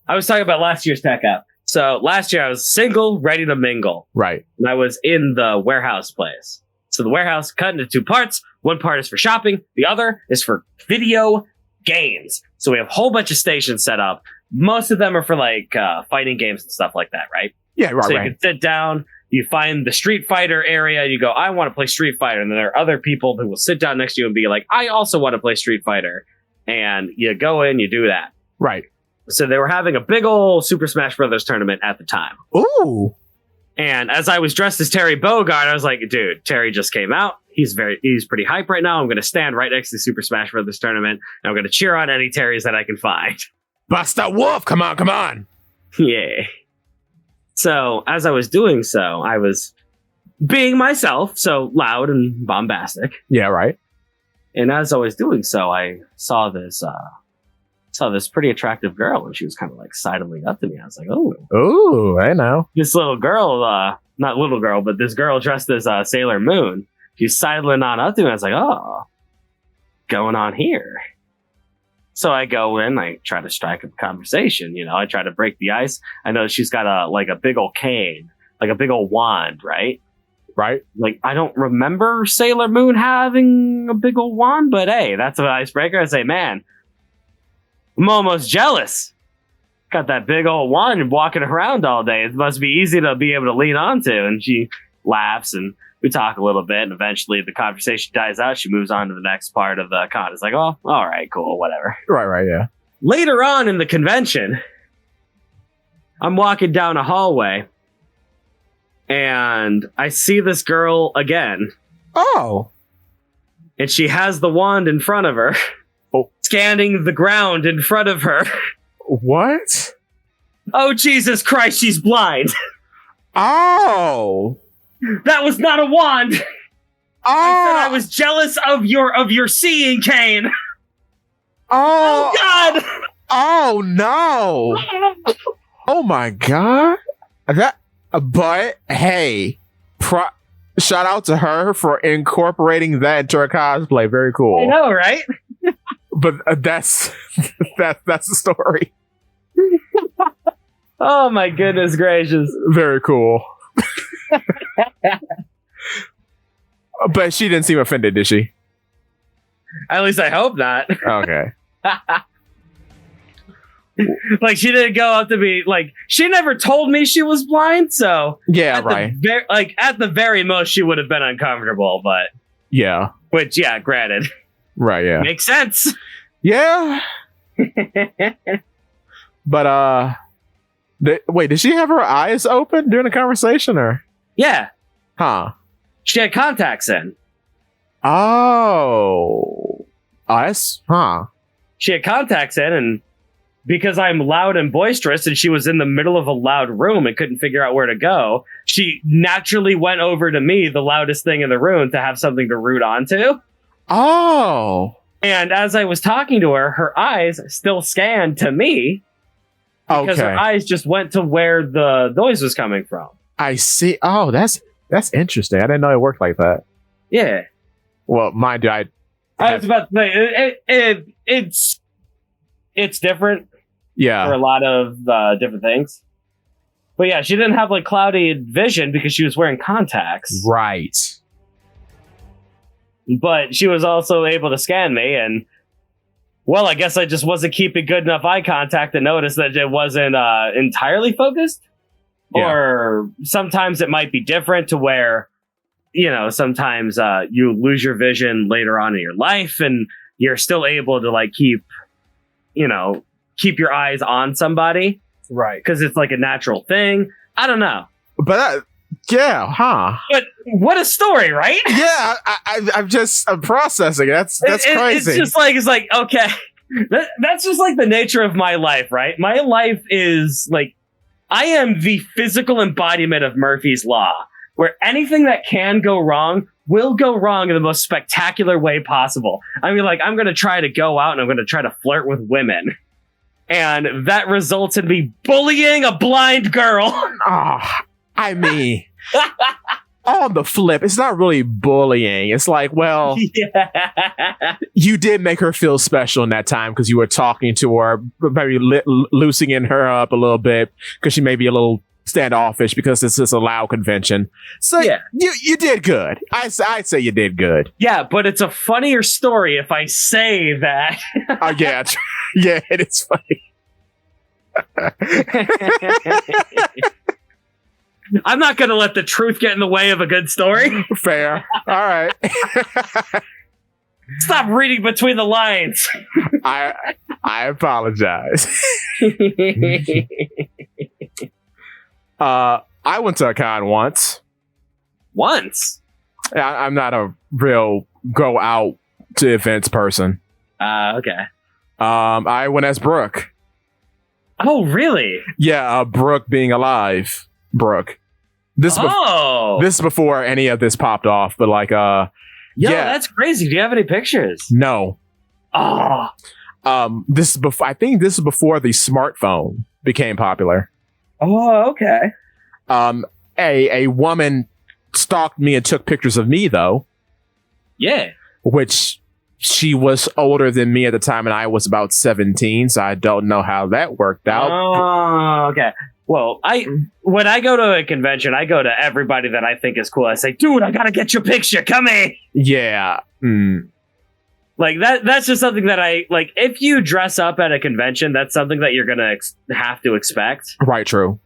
I was talking about last year's tech app. So last year I was single, ready to mingle. Right. And I was in the warehouse place. So the warehouse cut into two parts. One part is for shopping. The other is for video games. So we have a whole bunch of stations set up. Most of them are for like fighting games and stuff like that, right? Yeah, right, So you right. can sit down, you find the Street Fighter area, and you go, I want to play Street Fighter. And then there are other people who will sit down next to you and be like, I also want to play Street Fighter. And you go in, you do that. Right. So they were having a big old Super Smash Brothers tournament at the time. Ooh. And as I was dressed as Terry Bogard, I was like, dude, Terry just came out. He's pretty hype right now. I'm going to stand right next to the Super Smash Brothers tournament. And I'm going to cheer on any Terrys that I can find. Buster Wolf, come on, come on. Yeah. So as I was doing so, I was being myself, so loud and bombastic. Yeah, right. And as I was doing so, I saw this pretty attractive girl, and she was kind of like sidling up to me. I was like, oh. Ooh, I know. This little girl, not little girl, but this girl dressed as Sailor Moon. She's sidling on up to me. I was like, oh, going on here. So I go in, I try to strike up a conversation. You know, I try to break the ice. I know she's got a big old cane, like a big old wand, right? Right. Like, I don't remember Sailor Moon having a big old wand, but hey, that's an icebreaker. I say, man, I'm almost jealous. Got that big old wand walking around all day. It must be easy to be able to lean onto. And she laughs and we talk a little bit. And eventually the conversation dies out. She moves on to the next part of the con. It's like, oh, all right, cool, whatever. Right, yeah. Later on in the convention, I'm walking down a hallway and I see this girl again. Oh. And she has the wand in front of her. Oh. Scanning the ground in front of her. What? Oh, Jesus Christ, she's blind. Oh. That was not a wand. Oh. I said I was jealous of your seeing, Kane. Oh. God. Oh, no. Oh, my God. But, hey, shout out to her for incorporating that into her cosplay. Very cool. I know, right? But that's the story. Oh my goodness gracious. Very cool. But she didn't seem offended, did she? At least I hope not. Okay. Like, she didn't go up to me, like, she never told me she was blind, so Yeah, right. At the very most she would have been uncomfortable, but Yeah. which, yeah, granted. Right, yeah. Makes sense. Yeah. But wait, did she have her eyes open during the conversation or? Yeah. Huh. She had contacts in. Oh. Us? Huh. She had contacts in, and because I'm loud and boisterous and she was in the middle of a loud room and couldn't figure out where to go, she naturally went over to me, the loudest thing in the room, to have something to root onto. Oh. And as I was talking to her, her eyes still scanned to me. because her eyes just went to where the noise was coming from. I see. Oh, that's interesting. I didn't know it worked like that. Yeah. Well, mind you, I was about to say it's different. Yeah. For a lot of different things. But yeah, she didn't have like cloudy vision because she was wearing contacts. Right. But she was also able to scan me, and well, I guess I just wasn't keeping good enough eye contact to notice that it wasn't entirely focused. Yeah. Or sometimes it might be different to where, you know, sometimes you lose your vision later on in your life and you're still able to like keep your eyes on somebody. Right. Because it's like a natural thing. I don't know. But yeah, huh? But what a story, right? Yeah, I'm processing. That's crazy. It's like okay, that's just like the nature of my life, right? My life is like I am the physical embodiment of Murphy's Law, where anything that can go wrong will go wrong in the most spectacular way possible. I mean, like I'm going to try to go out and I'm going to try to flirt with women. And that results in me bullying a blind girl. Oh, I mean, on the flip, it's not really bullying. It's like, well, you did make her feel special in that time because you were talking to her, maybe loosening her up a little bit because she may be a little standoffish because this is a loud convention. So yeah, you did good. I'd say you did good. Yeah, but it's a funnier story if I say that. Oh yeah, yeah, it is funny. I'm not going to let the truth get in the way of a good story. Fair. All right. Stop reading between the lines. I apologize. I went to a con once. Once? I'm not a real go out to events person. Okay. I went as Brooke. Oh, really? Yeah, Brooke being alive. Brooke. This is before any of this popped off, but like, yeah, that's crazy. Do you have any pictures? No. Oh. This is before. I think this is before the smartphone became popular. Oh, okay. A woman stalked me and took pictures of me, though. Yeah. Which she was older than me at the time, and I was about 17, so I don't know how that worked out. Oh, okay. Well, when I go to a convention, I go to everybody that I think is cool. I say, dude, I gotta get your picture. Come here. Yeah. Like that's just something that I like. If you dress up at a convention, that's something that you're gonna have to expect. Right. True.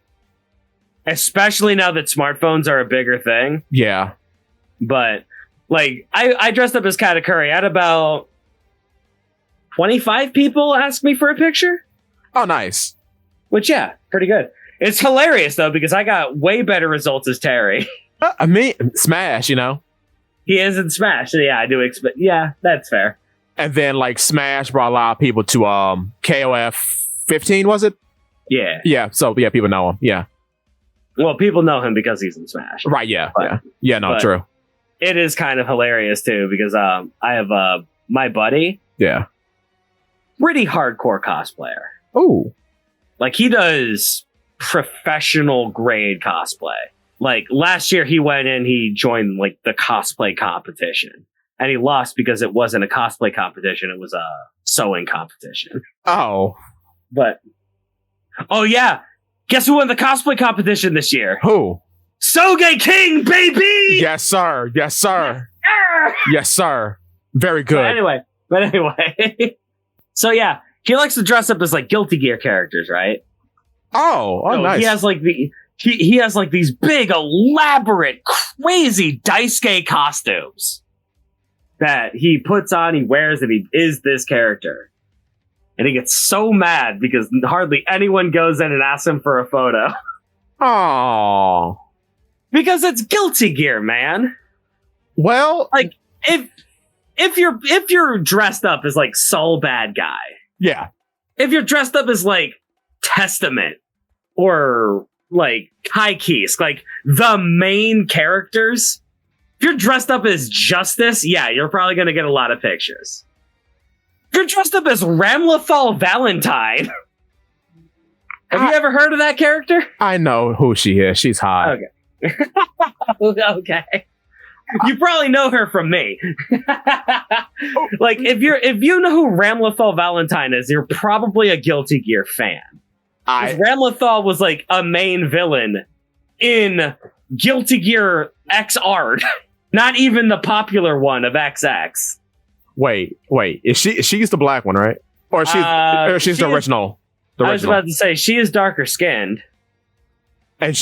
Especially now that smartphones are a bigger thing. Yeah. But like, I dressed up as Katakuri. I had about 25 people ask me for a picture. Oh, nice. Which, yeah, pretty good. It's hilarious, though, because I got way better results as Terry. I mean, Smash, you know? He is in Smash. So yeah, I do expect. Yeah, that's fair. And then, like, Smash brought a lot of people to KOF 15, was it? Yeah. Yeah, so, yeah, people know him. Yeah. Well, people know him because he's in Smash. Right, yeah. Yeah, no, true. It is kind of hilarious, too, because I have my buddy. Yeah. Pretty hardcore cosplayer. Oh. Like, he does professional grade cosplay. Like, last year he went in, he joined, like, the cosplay competition. And he lost because it wasn't a cosplay competition, it was a sewing competition. Oh. But, oh yeah, guess who won the cosplay competition this year? Who? Soge King, baby! Yes, sir. Yes, sir. Yes, sir. Very good. But anyway. So yeah, he likes to dress up as like Guilty Gear characters, right? Oh, so nice. He has like he has like these big, elaborate, crazy Daisuke costumes that he puts on, he wears, and he is this character. And he gets so mad because hardly anyone goes in and asks him for a photo. Oh. Because it's Guilty Gear, man. Well, like if you're dressed up as like Soul Bad Guy, yeah. If you're dressed up as like Testament or like Kaikisk, like the main characters, if you're dressed up as Justice, yeah, you're probably gonna get a lot of pictures. If you're dressed up as Ramlethal Valentine, Have you ever heard of that character? I know who she is. She's hot. Okay. Okay. You probably know her from me. Like, if you know who Ramlethal Valentine is, you're probably a Guilty Gear fan. Ramlethal was like a main villain in Guilty Gear XR, not even the popular one of XX. Wait, she's the black one, right? Or she's the original. I was about to say she is darker skinned, and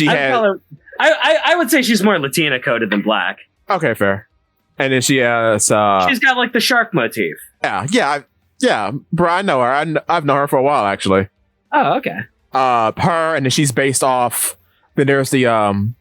I would say she's more Latina coded than black. Okay, fair. And then she has she's got like the shark motif. Yeah, bro. I know her. I've known her for a while actually. Oh, okay. Her, and then she's based off. Then there's the an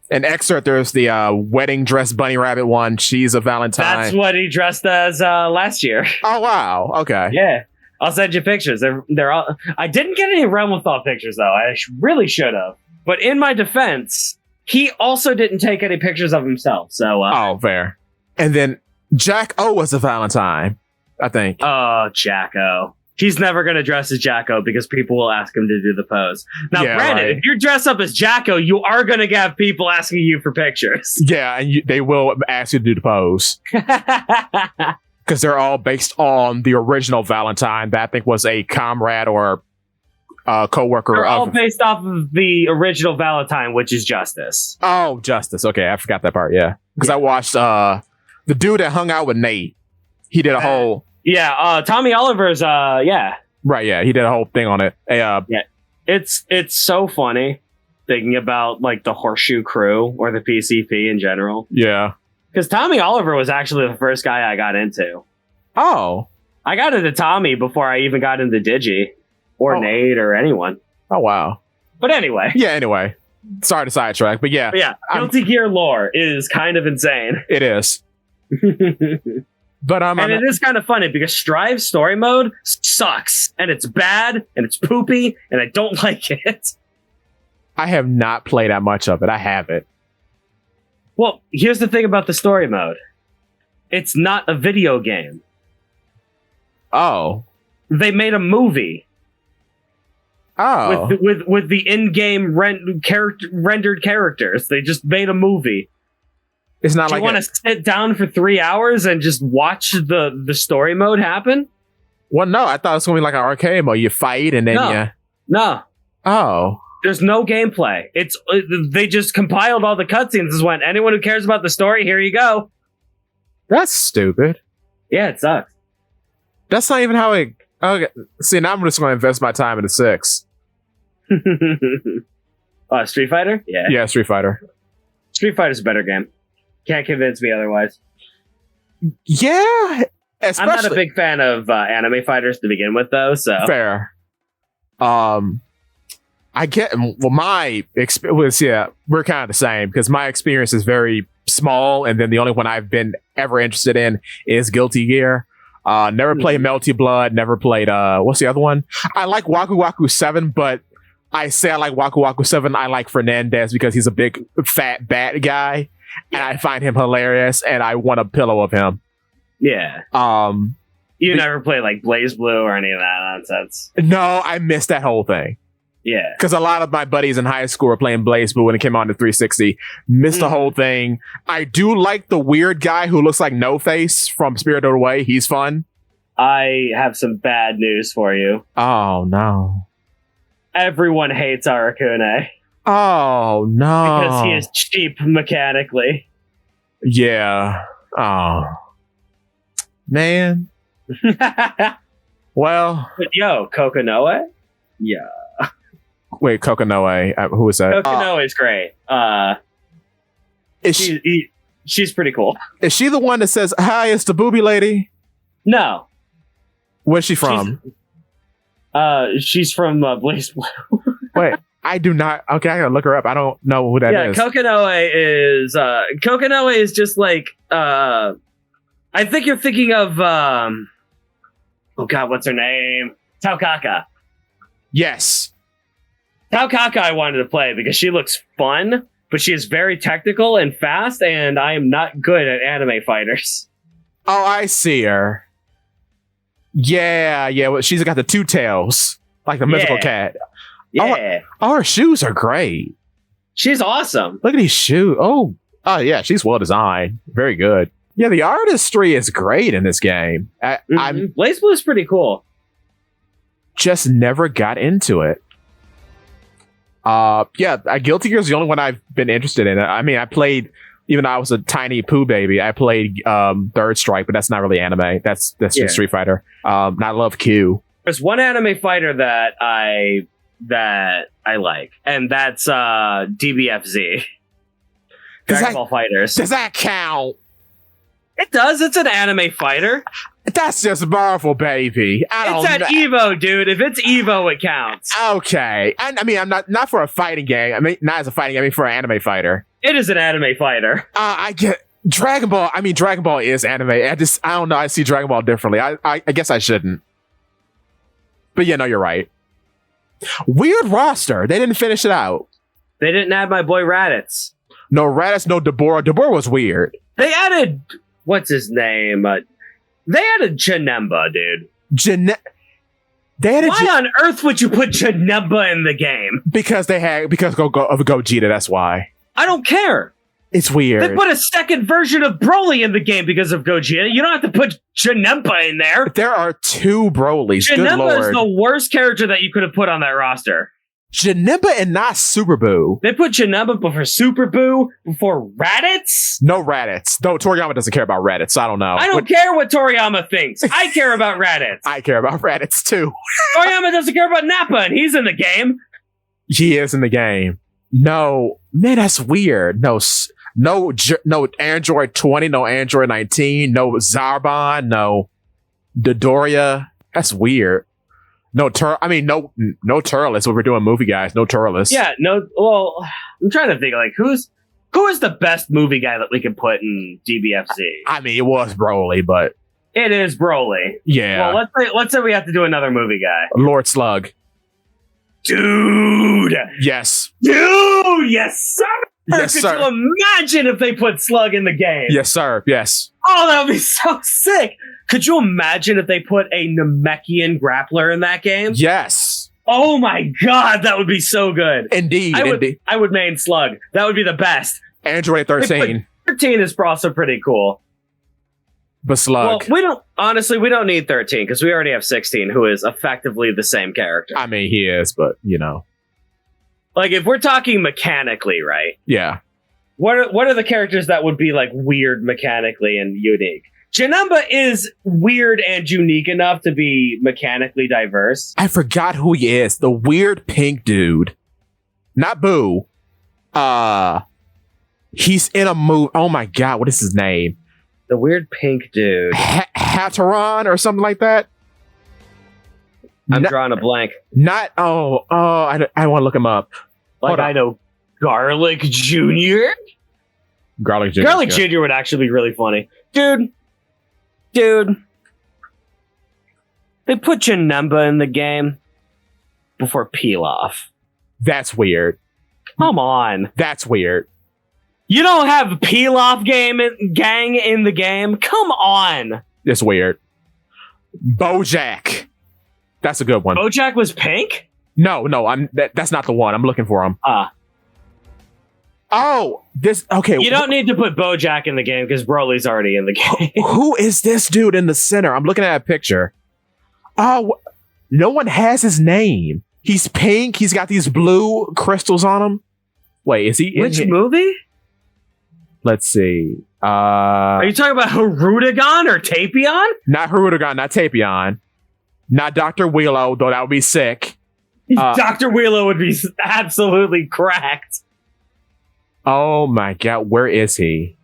excerpt. There's the wedding dress bunny rabbit one. She's a Valentine. That's what he dressed as last year. Oh wow. Okay. Yeah. I'll send you pictures. They're all. I didn't get any Ramlethal pictures though. I really should have. But in my defense, he also didn't take any pictures of himself. So. Fair. And then Jack O was a Valentine, I think. Oh, Jack O. He's never going to dress as Jack O because people will ask him to do the pose. Now, granted, right. If you dress up as Jack O, you are going to have people asking you for pictures. Yeah, and they will ask you to do the pose. Because they're all based on the original Valentine that I think was a comrade or co-worker. They're all based off of the original Valentine, which is Justice. Oh, Justice. Okay, I forgot that part, yeah. Because I watched the dude that hung out with Nate. He did a whole... Yeah, Tommy Oliver's, yeah. Right, yeah, he did a whole thing on it. Yeah, it's so funny thinking about, like, the Horseshoe Crew or the PCP in general. Yeah. Because Tommy Oliver was actually the first guy I got into. Oh. I got into Tommy before I even got into Digi or Nate or anyone. Oh, wow. But anyway. Yeah, anyway. Sorry to sidetrack, but yeah. But yeah, Guilty Gear lore is kind of insane. It is. But and it is kind of funny because Strive's story mode sucks and it's bad and it's poopy and I don't like it. I have not played that much of it. I haven't. Well, here's the thing about the story mode. It's not a video game. Oh. They made a movie. Oh. With the in-game rendered characters. They just made a movie. It's not like you want to sit down for 3 hours and just watch the story mode happen? Well, no, I thought it was going to be like an arcade mode. You fight and then No. Oh. There's no gameplay. They just compiled all the cutscenes and went, anyone who cares about the story, here you go. That's stupid. Yeah, it sucks. That's not even how it... Okay. See, now I'm just going to invest my time in the 6. Street Fighter? Yeah. Yeah, Street Fighter. Street Fighter's a better game. Can't convince me otherwise. Yeah. I'm not a big fan of anime fighters to begin with, though, so... Fair. I get... Well, my experience... Yeah, we're kind of the same, because my experience is very small, and then the only one I've been ever interested in is Guilty Gear. Never played Melty Blood, never played... what's the other one? I like Waku Waku 7, but I say I like Waku Waku 7, I like Fernandez because he's a big, fat, bad guy, and I find him hilarious, and I want a pillow of him. Yeah. You never played like Blaze Blue or any of that nonsense? No, I missed that whole thing. Yeah. Because a lot of my buddies in high school were playing Blaze Blue when it came on to 360. Missed the whole thing. I do like the weird guy who looks like No Face from Spirited Away. He's fun. I have some bad news for you. Oh, no. Everyone hates Arakune. Oh, no. Because he is cheap mechanically. Yeah. Oh. Man. Well. But yo, Kokonoe? Yeah. Wait, Kokonoe. Who is that? Kokonoe is great. She's pretty cool. Is she the one that says, "Hi, it's the booby lady"? No. Where's she from? She's from Blaze Blue. Wait, I do not. Okay, I gotta look her up. I don't know who that is. Yeah, Kokonoe is just like I think you're thinking of oh god, what's her name? Taukaka. Yes. Taukaka I wanted to play because she looks fun, but she is very technical and fast, and I am not good at anime fighters. Oh, I see her. Yeah. Well, she's got the two tails, like the mythical cat. Yeah. Oh, her shoes are great. She's awesome. Look at these shoes. Oh, yeah, she's well designed. Very good. Yeah, the artistry is great in this game. I'm Blaze Blue is pretty cool. just never got into it. Guilty Gear is the only one I've been interested in. I mean, I played, even though I was a tiny poo baby, I played Third Strike, but that's not really anime. That's just Street Fighter. And I love Q. There's one anime fighter that I like, and that's DBFZ. Dragon Ball Fighters. Does that count? It does. It's an anime fighter. That's just Marvel, baby. It's at Evo, dude. If it's Evo, it counts. Okay. I mean, I'm not for a fighting game. I mean, not as a fighting game. I mean, for an anime fighter. It is an anime fighter. I get Dragon Ball. I mean, Dragon Ball is anime. I don't know. I see Dragon Ball differently. I guess I shouldn't. But yeah, no, you're right. Weird roster. They didn't finish it out. They didn't add my boy Raditz. No Raditz, no Deborah. Deborah was weird. They added, what's his name? They added Janemba, dude. Why on earth would you put Janemba in the game? Because of Gogeta, that's why. I don't care. It's weird. They put a second version of Broly in the game because of Gogeta. You don't have to put Janemba in there. There are two Brolys. Janemba is the worst character that you could have put on that roster. Janemba and not Super Boo. They put Janemba before Super Boo, before Raditz? No Raditz. No, Toriyama doesn't care about Raditz. I don't know. I don't care what Toriyama thinks. I care about Raditz. I care about Raditz too. Toriyama doesn't care about Nappa, and he's in the game. He is in the game. No, man, that's weird. No Android 20, no Android 19, no Zarbon, no Dodoria. That's weird. No Turles. When we're doing movie guys, no Turles. Yeah, no. Well, I'm trying to think like who is the best movie guy that we can put in DBFZ? I mean, it was Broly, but it is Broly. Yeah. Well, let's say we have to do another movie guy. Lord Slug. Dude. Yes. Dude. Yes, sir. Yes, Could sir. you imagine if they put Slug in the game? Yes, sir. Yes. Oh, that would be so sick. Could you imagine if they put a Namekian grappler in that game? Yes. Oh my god, that would be so good. Indeed. I would main Slug. That would be the best. Android 13. 13 is also pretty cool. But Slug. Well, we don't need 13 because we already have 16, who is effectively the same character. I mean, he is, but Like, if we're talking mechanically, right? Yeah. What are the characters that would be, like, weird mechanically and unique? Janemba is weird and unique enough to be mechanically diverse. I forgot who he is. The weird pink dude. Not Boo. He's in a movie. Oh my god, what is his name? The weird pink dude. Hatteron or something like that? I'm drawing a blank. I want to look him up. Like, I know Garlic Jr.? Garlic Jr. Garlic Jr. would actually be really funny. Dude. They put Janemba in the game before Pilaf. That's weird. Come on. That's weird. You don't have Pilaf gang in the game? Come on. It's weird. Bojack. That's a good one. Bojack was pink? No, that's not the one. I'm looking for him. Okay. You don't need to put Bojack in the game because Broly's already in the game. Who is this dude in the center? I'm looking at a picture. Oh, no one has his name. He's pink. He's got these blue crystals on him. Wait, is he in Which here? movie? Let's see. Are you talking about Hirudegan or Tapion? Not Hirudegan, not Tapion. Not Dr. Wheelo, though that would be sick. Dr. Wheelo would be absolutely cracked. Oh my god, where is he?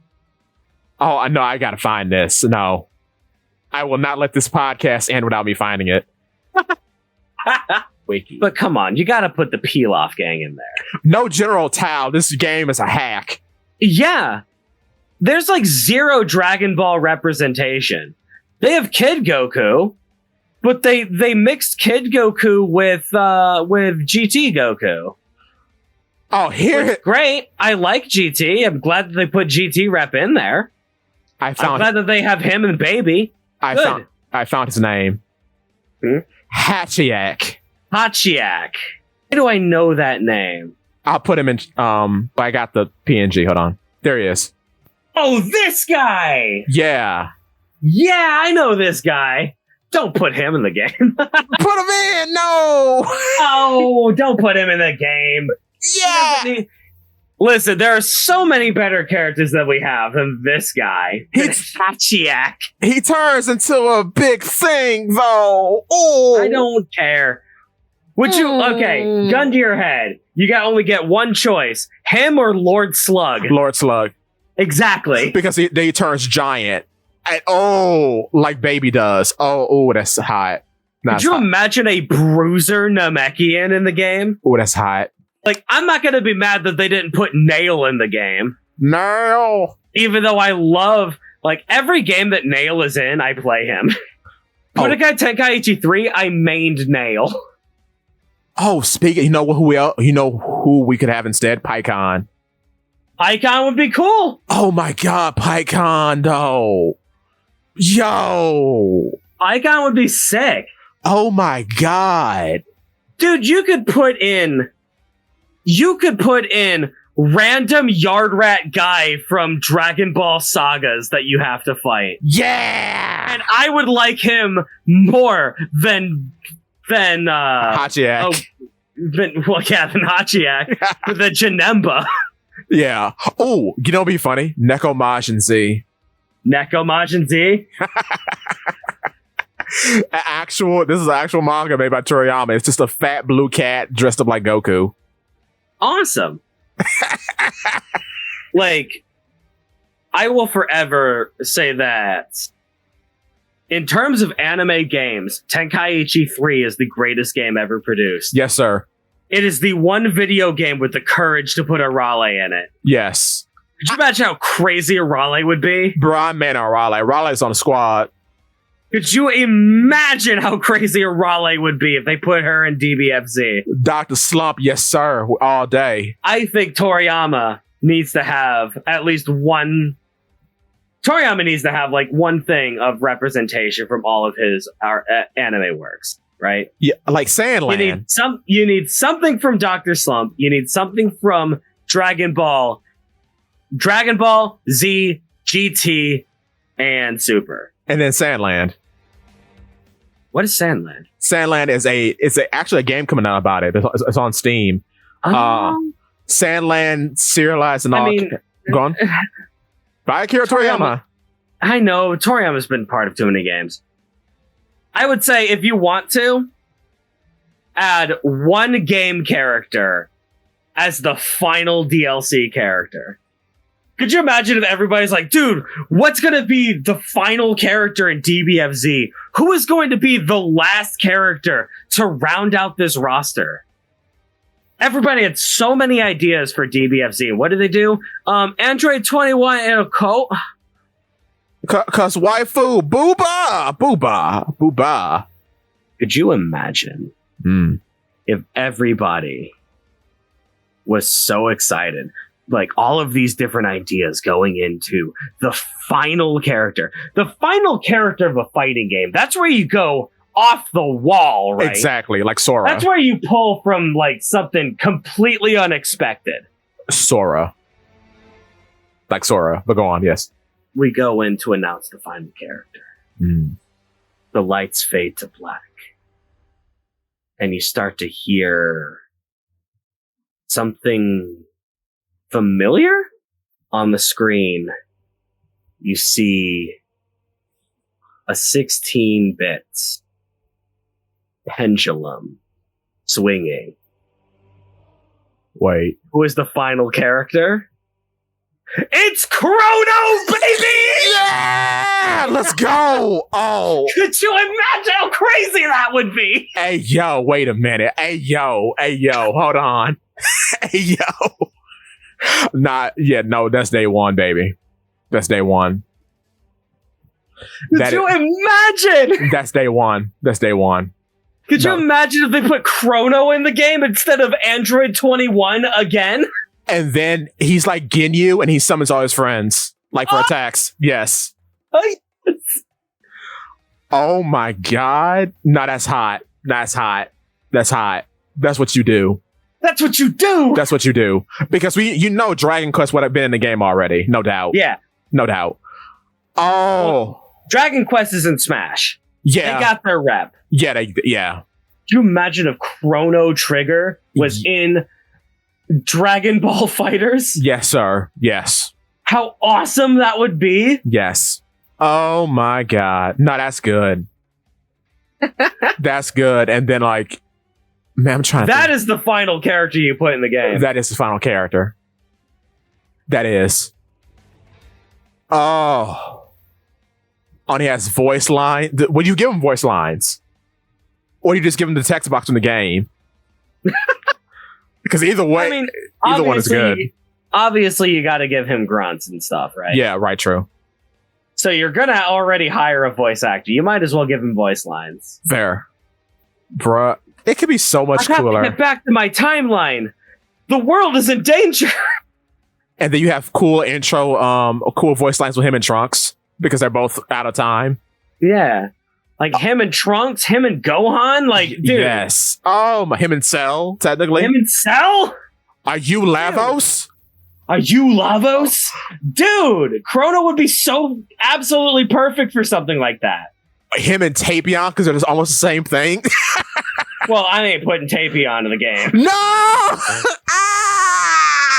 Oh, I know, I gotta find this. No. I will not let this podcast end without me finding it. Wiki. But come on, you gotta put the Pilaf gang in there. No General Tao, this game is a hack. Yeah. There's like zero Dragon Ball representation. They have Kid Goku, but they mixed Kid Goku with GT Goku. Oh, here. Great. I like GT. I'm glad that they put GT rep in there. I'm glad that they have him and Baby. I found his name. Hmm? Hachiak. Hachiak. do I know that name? I'll put him in. But I got the PNG. Hold on. There he is. Oh, this guy! Yeah. Yeah, I know this guy. Don't put him in the game. Put him in. No. Oh, don't put him in the game. Yeah. Listen, there are so many better characters that we have than this guy. He's Hachiak. He turns into a big thing, though. Oh, I don't care. Would you? Okay, gun to your head. You only get one choice: him or Lord Slug. Lord Slug. Exactly. Because he turns giant. And, like Baby does. Oh, that's hot. Could you imagine a Bruiser Namekian in the game? Oh, that's hot. Like, I'm not gonna be mad that they didn't put Nail in the game. No. Even though I love, like, every game that Nail is in, I play him. Budokai Tenkaichi 3, I mained Nail. Oh, speaking, you know who we could have instead? Pycon. Pycon would be cool. Oh my god, Pycon, though. Yo. Pycon would be sick. Oh my god. Dude, you could put in random yard rat guy from Dragon Ball sagas that you have to fight. Yeah. And I would like him more than Hachiak. Than Hachiak. The Janemba. Yeah. Oh, you know what'd be funny? Nekomajin Z. Nekomajin Z? This is an actual manga made by Toriyama. It's just a fat blue cat dressed up like Goku. Awesome. Like, I will forever say that in terms of anime games, Tenkaichi 3 is the greatest game ever produced. Yes, sir. It is the one video game with the courage to put a Raleigh in it. Yes. Could you imagine how crazy a Raleigh would be? Bro, I'm man on Raleigh. Raleigh's on the squad. Could you imagine how crazy a Raleigh would be if they put her in DBFZ? Dr. Slump, yes, sir. All day. I think Toriyama needs to have at least one... Toriyama needs to have, like, one thing of representation from all of his anime works, right? Yeah, like Sandland. You need something from Dr. Slump. You need something from Dragon Ball, Z, GT, and Super. And then Sandland. What is Sandland? Sandland is actually a game coming out about it. It's on Steam. Sandland serialized and all. Gone. By Akira Toriyama. I know Toriyama's been part of too many games. I would say if you want to add one game character as the final DLC character. Could you imagine if everybody's like, dude, what's going to be the final character in DBFZ? Who is going to be the last character to round out this roster? Everybody had so many ideas for DBFZ. What did they do? Android 21 and a coat. Cause waifu, booba. Could you imagine if everybody was so excited? Like all of these different ideas going into the final character. The final character of a fighting game. That's where you go off the wall, right? Exactly, like Sora. That's where you pull from like something completely unexpected. Sora. Like Sora, but go on, yes. We go in to announce the final character. The lights fade to black. And you start to hear something familiar on the screen. You see a 16-bit pendulum swinging. Wait. Who is the final character? It's Chrono, baby! Yeah! Let's go! Oh. Could you imagine how crazy that would be? Hey, yo, wait a minute. Hey, yo, hold on. Hey, yo. No, that's day one, baby. That's day one. Could you imagine? That's day one. Could you imagine if they put Chrono in the game instead of Android 21 again? And then he's like Ginyu and he summons all his friends. Like for attacks. Yes. Oh my god. No, that's hot. That's what you do. That's what you do. That's what you do. Because Dragon Quest would have been in the game already. No doubt. Yeah. No doubt. Oh. Dragon Quest is in Smash. Yeah. They got their rep. Yeah. Can you imagine if Chrono Trigger was in Dragon Ball Fighters? Yes, sir. Yes. How awesome that would be. Yes. Oh my God. No, that's good. That's good. And then like, man, I'm trying to That is the final character you put in the game. That is the final character. That is. Oh. He has voice line. Would you give him voice lines? Or you just give him the text box in the game? Because either way, either one is good. Obviously, you got to give him grunts and stuff, right? Yeah, right, true. So you're going to already hire a voice actor. You might as well give him voice lines. Fair. Bruh. It could be so much I cooler. have to get back to my timeline. The world is in danger. And then you have cool cool voice lines with him and Trunks because they're both out of time. Yeah. Like him and Trunks, him and Gohan, like, dude. Yes. Oh, him and Cell, technically. Him and Cell? Are you Lavos? Are you Lavos? Dude, Chrono would be so absolutely perfect for something like that. Him and Tapion, because they're almost the same thing. Well, I ain't putting Tapion in the game. No!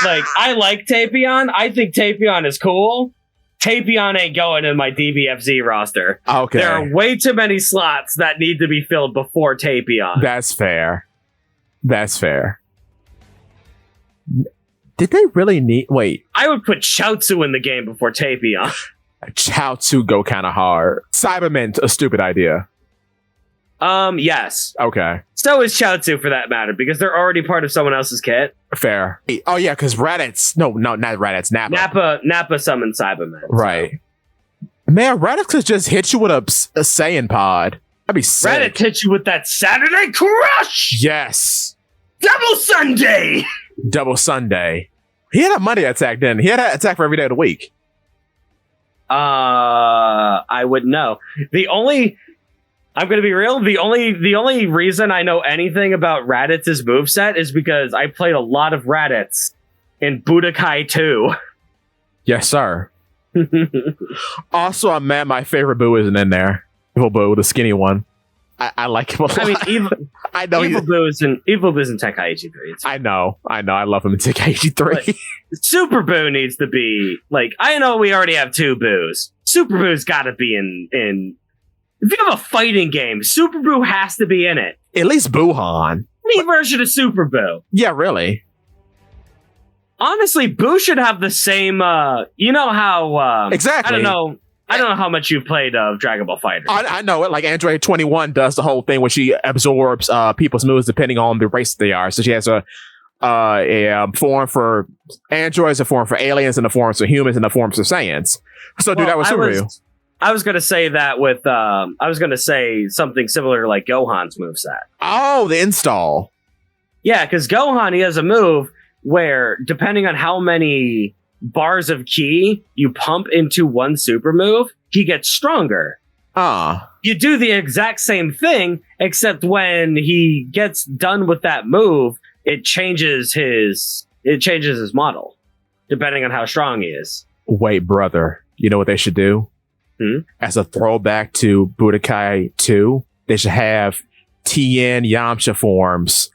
Like, I like Tapion. I think Tapion is cool. Tapion ain't going in my DBFZ roster. Okay. There are way too many slots that need to be filled before Tapion. That's fair. That's fair. Did they really need... Wait. I would put Chaozu in the game before Tapion. Chaozu go kind of hard. Cyberman, a stupid idea. Yes. Okay. So is Chaozu for that matter, because they're already part of someone else's kit. Fair. Oh yeah, because Raditz... No, not Raditz, Nappa. Nappa summoned Cyberman. Right. So. Man, Raditz could just hit you with a Saiyan pod. That'd be sick. Raditz hit you with that Saturday Crush! Yes. Double Sunday! Double Sunday. He had a Monday attack then. He had an attack for every day of the week. I would know. I'm gonna be real. The only reason I know anything about Raditz's moveset is because I played a lot of Raditz in Budokai 2. Yes, sir. Also, I'm mad my favorite Boo isn't in there. Evil Boo, the skinny one. I like him a lot. I mean, I know Evil Boo is in Tenkaichi 3. I know. I love him in Tenkaichi 3. Super Boo needs to be like. I know we already have two Boos. Super Boo's got to be in. If you have a fighting game, Super Boo has to be in it. At least Buhan. Any version of Super Boo. Yeah, really. Honestly, Boo should have the same. You know how? Exactly. I don't know how much you've played of Dragon Ball FighterZ. I know it. Like Android 21 does the whole thing where she absorbs people's moves depending on the race they are. So she has a form for androids, a form for aliens, and a form for humans, and a form for Saiyans. So do that with Super Boo. I was going to say that with, I was going to say something similar to like Gohan's moveset. Oh, the install. Yeah, because Gohan, he has a move where, depending on how many bars of ki you pump into one super move, he gets stronger. You do the exact same thing, except when he gets done with that move, it changes his model, depending on how strong he is. Wait, brother, you know what they should do? As a throwback to Budokai 2, they should have Tien Yamcha forms,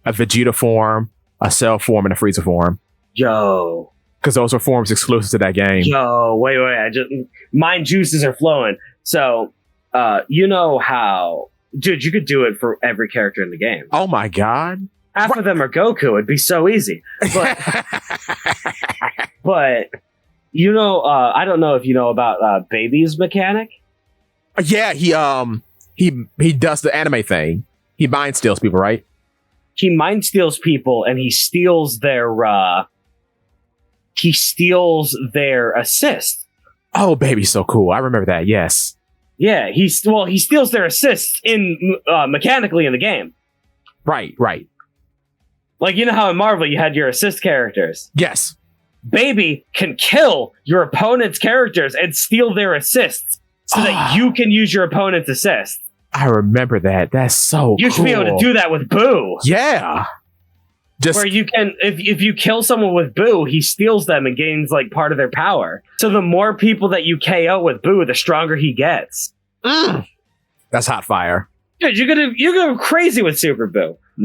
a Vegeta form, a Cell form, and a Frieza form. Yo. Because those are forms exclusive to that game. Yo, wait. Mind juices are flowing. So, you know how... Dude, you could do it for every character in the game. Oh my god. Half of them are Goku. It'd be so easy. But... You know, I don't know if you know about Baby's mechanic. Yeah, he does the anime thing. He mind steals people, right? He mind steals people, and he steals their assist. Oh, Baby's so cool. I remember that. Yes. Yeah, he steals their assists in mechanically in the game. Right. Like, you know how in Marvel you had your assist characters. Yes. Baby can kill your opponent's characters and steal their assists so that you can use your opponent's assist. I remember that. That's so cool. You should be able to do that with Boo. Yeah. Just where you can, if you kill someone with Boo, he steals them and gains like part of their power. So the more people that you KO with Boo, the stronger he gets. that's hot fire. Dude, you're gonna go crazy with Super Boo.